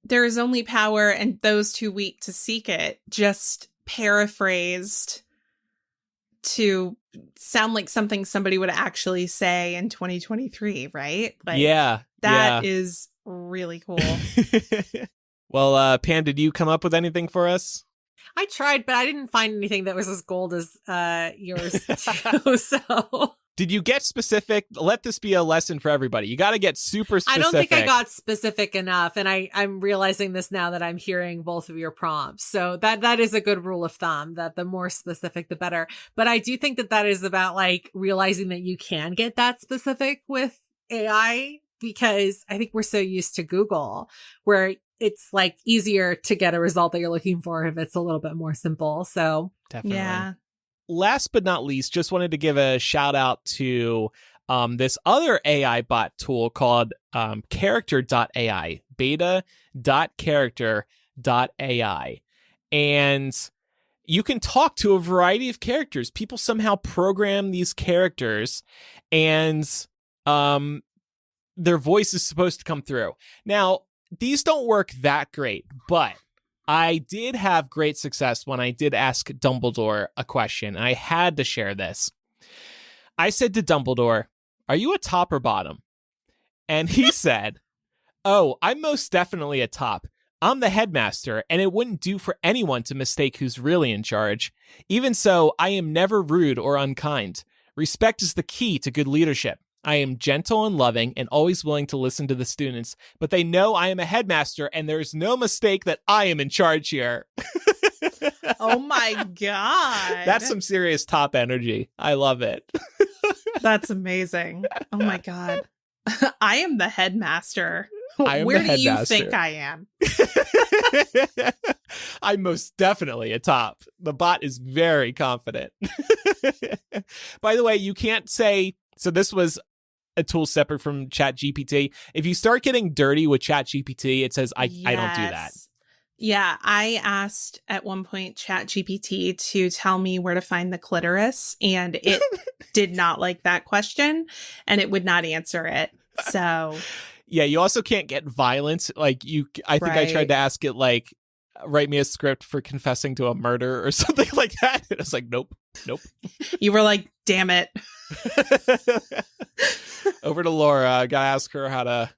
there is only power and those too weak to seek it. Just paraphrased to sound like something somebody would actually say in 2023, right? Like, yeah. that is really cool. Well, Pam, did you come up with anything for us? I tried, but I didn't find anything that was as gold as yours too. So did you get specific? Let this be a lesson for everybody. You got to get super specific. I don't think I got specific enough, and I'm realizing this now that I'm hearing both of your prompts. So that is a good rule of thumb, that the more specific, the better. But I do think that is about like realizing that you can get that specific with AI, because I think we're so used to Google where it's like easier to get a result that you're looking for if it's a little bit more simple. So definitely. Yeah. Last but not least, just wanted to give a shout out to this other AI bot tool called character.ai, beta.character.ai. And you can talk to a variety of characters. People somehow program these characters, and their voice is supposed to come through. Now, these don't work that great, but I did have great success when I did ask Dumbledore a question. I had to share this. I said to Dumbledore, "Are you a top or bottom?" And he said, "Oh, I'm most definitely a top. I'm the headmaster, and it wouldn't do for anyone to mistake who's really in charge. Even so, I am never rude or unkind. Respect is the key to good leadership. I am gentle and loving and always willing to listen to the students, but they know I am a headmaster and there is no mistake that I am in charge here." Oh my God. That's some serious top energy. I love it. That's amazing. Oh my God. I am the headmaster. Where do you think I am? I'm most definitely a top. The bot is very confident. By the way, you can't say, so this was a tool separate from ChatGPT. If you start getting dirty with ChatGPT, it says, I don't do that. Yeah, I asked at one point ChatGPT to tell me where to find the clitoris, and it did not like that question, and it would not answer it. So yeah, you also can't get violent. Like I think I tried to ask it, like, write me a script for confessing to a murder or something like that. And I was like, nope. You were like, damn it. Over to Laura. I gotta ask her how to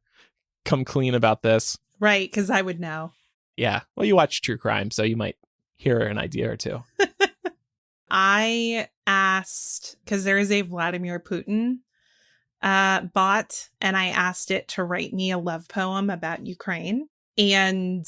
come clean about this. Right, because I would know. Yeah. Well, you watch true crime, so you might hear an idea or two. I asked, because there is a Vladimir Putin bot, and I asked it to write me a love poem about Ukraine. And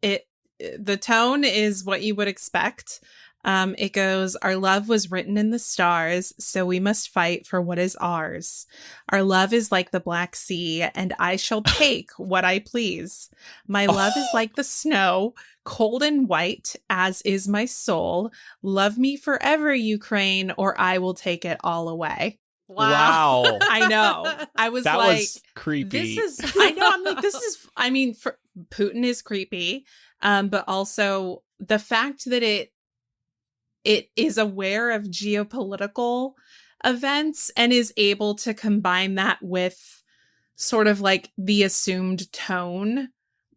the tone is what you would expect. It goes, "Our love was written in the stars, so we must fight for what is ours. Our love is like the Black Sea, and I shall take what I please. My love is like the snow, cold and white, as is my soul. Love me forever, Ukraine, or I will take it all away." Wow. I know. I was that like, was creepy. I'm like, Putin is creepy. But also the fact that it is aware of geopolitical events and is able to combine that with sort of like the assumed tone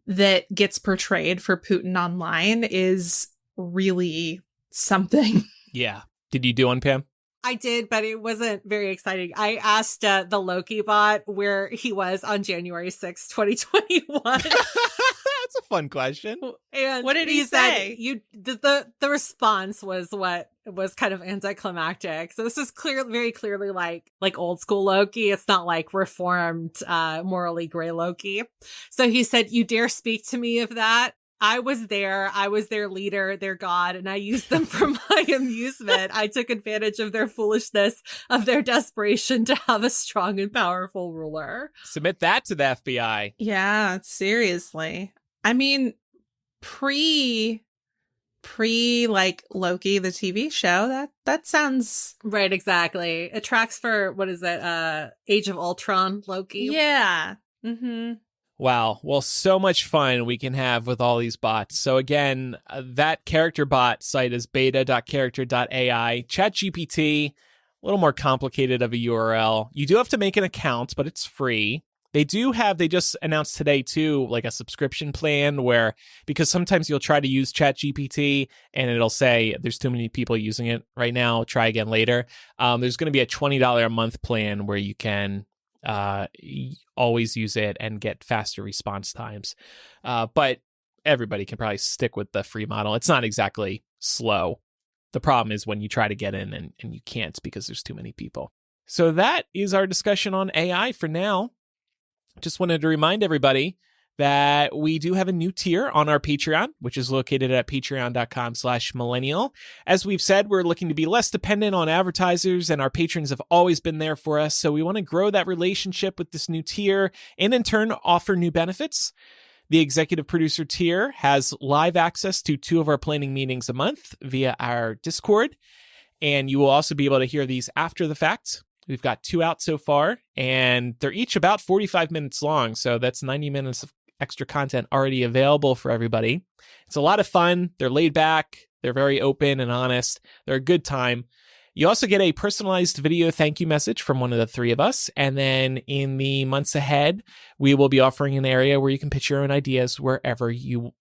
that gets portrayed for Putin online is really something. Yeah. Did you do one, Pam? I did, but it wasn't very exciting. I asked the Loki bot where he was on January 6th, 2021. That's a fun question. And what did he say? The response was what was kind of anticlimactic. So this is very clearly like old school Loki. It's not like reformed, morally gray Loki. So he said, "You dare speak to me of that? I was there. I was their leader, their god, and I used them for my amusement. I took advantage of their foolishness, of their desperation to have a strong and powerful ruler." Submit that to the FBI. Yeah, seriously. I mean, pre like Loki, the TV show, that sounds right. Exactly. It tracks for, what is it? Age of Ultron Loki. Yeah. Mm-hmm. Wow. Well, so much fun we can have with all these bots. So again, that character bot site is beta.character.ai. ChatGPT, a little more complicated of a URL. You do have to make an account, but it's free. They just announced today too, like a subscription plan where, because sometimes you'll try to use ChatGPT and it'll say there's too many people using it right now, try again later. There's going to be a $20 a month plan where you can always use it and get faster response times. But everybody can probably stick with the free model. It's not exactly slow. The problem is when you try to get in and you can't because there's too many people. So that is our discussion on AI for now. Just wanted to remind everybody that we do have a new tier on our Patreon, which is located at patreon.com/millennial. As we've said, we're looking to be less dependent on advertisers, and our patrons have always been there for us. So we want to grow that relationship with this new tier and in turn offer new benefits. The executive producer tier has live access to 2 of our planning meetings a month via our Discord. And you will also be able to hear these after the fact. We've got 2 out so far, and they're each about 45 minutes long. So that's 90 minutes of extra content already available for everybody. It's a lot of fun. They're laid back. They're very open and honest. They're a good time. You also get a personalized video thank you message from one of the 3 of us. And then in the months ahead, we will be offering an area where you can pitch your own ideas whenever you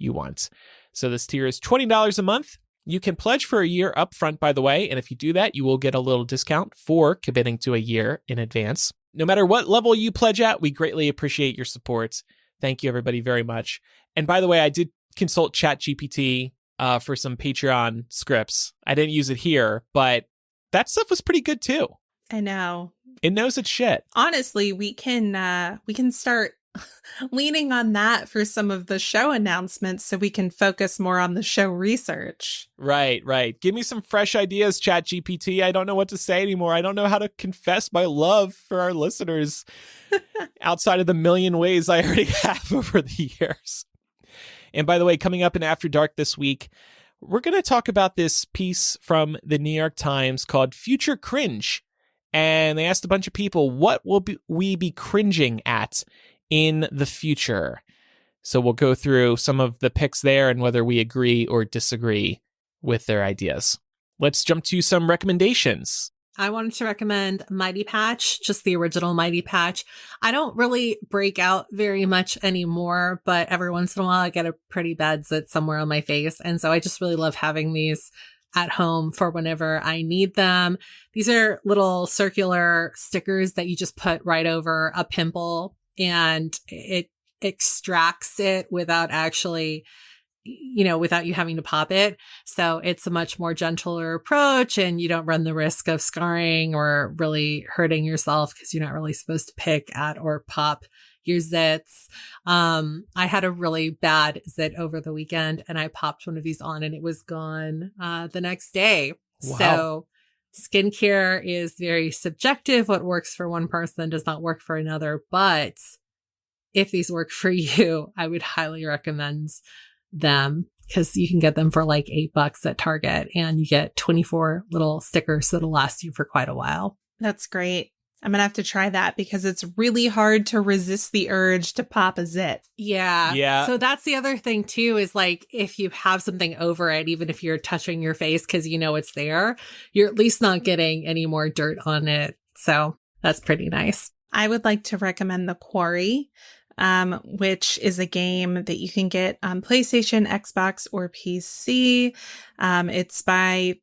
want. So this tier is $20 a month. You can pledge for a year upfront, by the way, and if you do that, you will get a little discount for committing to a year in advance. No matter what level you pledge at, we greatly appreciate your support. Thank you, everybody, very much. And by the way, I did consult ChatGPT for some Patreon scripts. I didn't use it here, but that stuff was pretty good too. I know. It knows its shit. Honestly, we can start leaning on that for some of the show announcements so we can focus more on the show research. Right. Give me some fresh ideas, ChatGPT. I don't know what to say anymore. I don't know how to confess my love for our listeners outside of the million ways I already have over the years. And by the way, coming up in After Dark this week, we're going to talk about this piece from the New York Times called Future Cringe. And they asked a bunch of people, what will we be cringing at in the future? So we'll go through some of the picks there and whether we agree or disagree with their ideas. Let's jump to some recommendations. I wanted to recommend Mighty Patch, just the original Mighty Patch. I don't really break out very much anymore, but every once in a while I get a pretty bad zit somewhere on my face. And so I just really love having these at home for whenever I need them. These are little circular stickers that you just put right over a pimple, and it extracts it without actually, without you having to pop it. So it's a much more gentler approach, and you don't run the risk of scarring or really hurting yourself because you're not really supposed to pick at or pop your zits. I had a really bad zit over the weekend, and I popped one of these on and it was gone the next day. Wow. So skincare is very subjective. What works for one person does not work for another. But if these work for you, I would highly recommend them because you can get them for like $8 at Target, and you get 24 little stickers that'll last you for quite a while. That's great. I'm going to have to try that because it's really hard to resist the urge to pop a zit. Yeah. So that's the other thing too, is like if you have something over it, even if you're touching your face because you know it's there, you're at least not getting any more dirt on it. So that's pretty nice. I would like to recommend The Quarry, which is a game that you can get on PlayStation, Xbox, or PC. It's by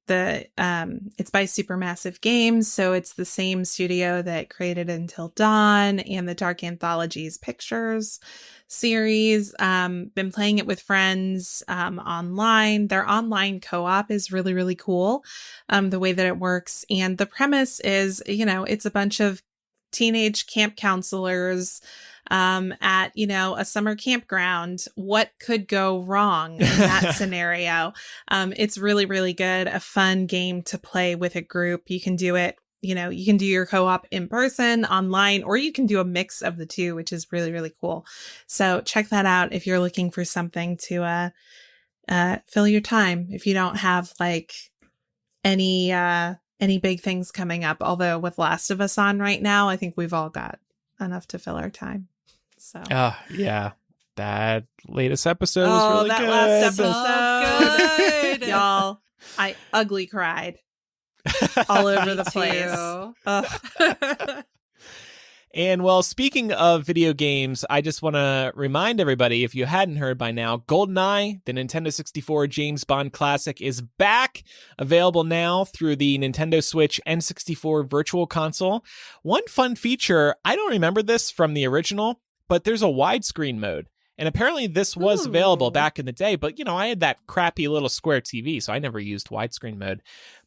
Supermassive Games, so it's the same studio that created Until Dawn and the Dark Anthologies Pictures series. Been playing it with friends online. Their online co-op is really, really cool. The way that it works, and the premise is, it's a bunch of teenage camp counselors at, a summer campground. What could go wrong in that scenario? It's really, really good. A fun game to play with a group. You can do it, you can do your co-op in person, online, or you can do a mix of the two, which is really, really cool. So check that out if you're looking for something to fill your time. If you don't have like any big things coming up, although with Last of Us on right now, I think we've all got enough to fill our time. So yeah, that latest episode was really good. Last episode, good. Y'all, I ugly cried all over the place. And well, speaking of video games, I just want to remind everybody, if you hadn't heard by now, GoldenEye, the Nintendo 64 James Bond classic, is back, available now through the Nintendo Switch N64 Virtual Console. One fun feature, I don't remember this from the original, but there's a widescreen mode. And apparently this was available back in the day, but I had that crappy little square TV, so I never used widescreen mode.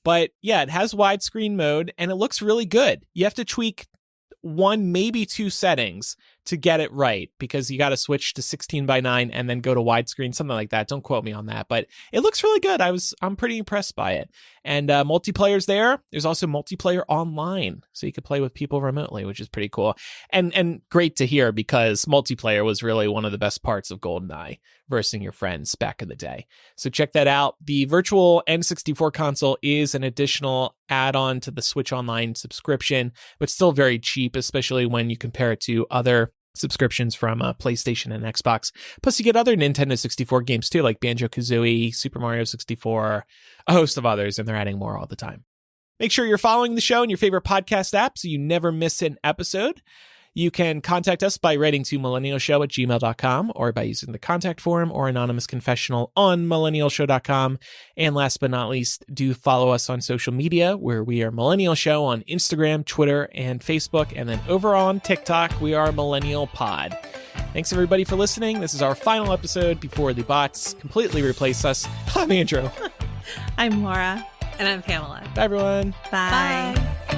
But yeah, it has widescreen mode and it looks really good. You have to tweak one, maybe two settings to get it right, because you got to switch to 16:9 and then go to widescreen, something like that. Don't quote me on that, but it looks really good. I'm pretty impressed by it. And multiplayer's there. There's also multiplayer online, so you could play with people remotely, which is pretty cool. And great to hear, because multiplayer was really one of the best parts of GoldenEye, versing your friends back in the day. So check that out. The virtual N64 console is an additional add-on to the Switch Online subscription, but still very cheap, especially when you compare it to other subscriptions from PlayStation and Xbox. Plus, you get other Nintendo 64 games too, like Banjo-Kazooie, Super Mario 64, a host of others, and they're adding more all the time. Make sure you're following the show in your favorite podcast app so you never miss an episode. You can contact us by writing to millennialshow@gmail.com, or by using the contact form or anonymous confessional on millennialshow.com. And last but not least, do follow us on social media, where we are Millennial Show on Instagram, Twitter, and Facebook. And then over on TikTok, we are Millennial Pod. Thanks everybody for listening. This is our final episode before the bots completely replace us. I'm Andrew. I'm Laura. And I'm Pamela. Bye, everyone. Bye. Bye.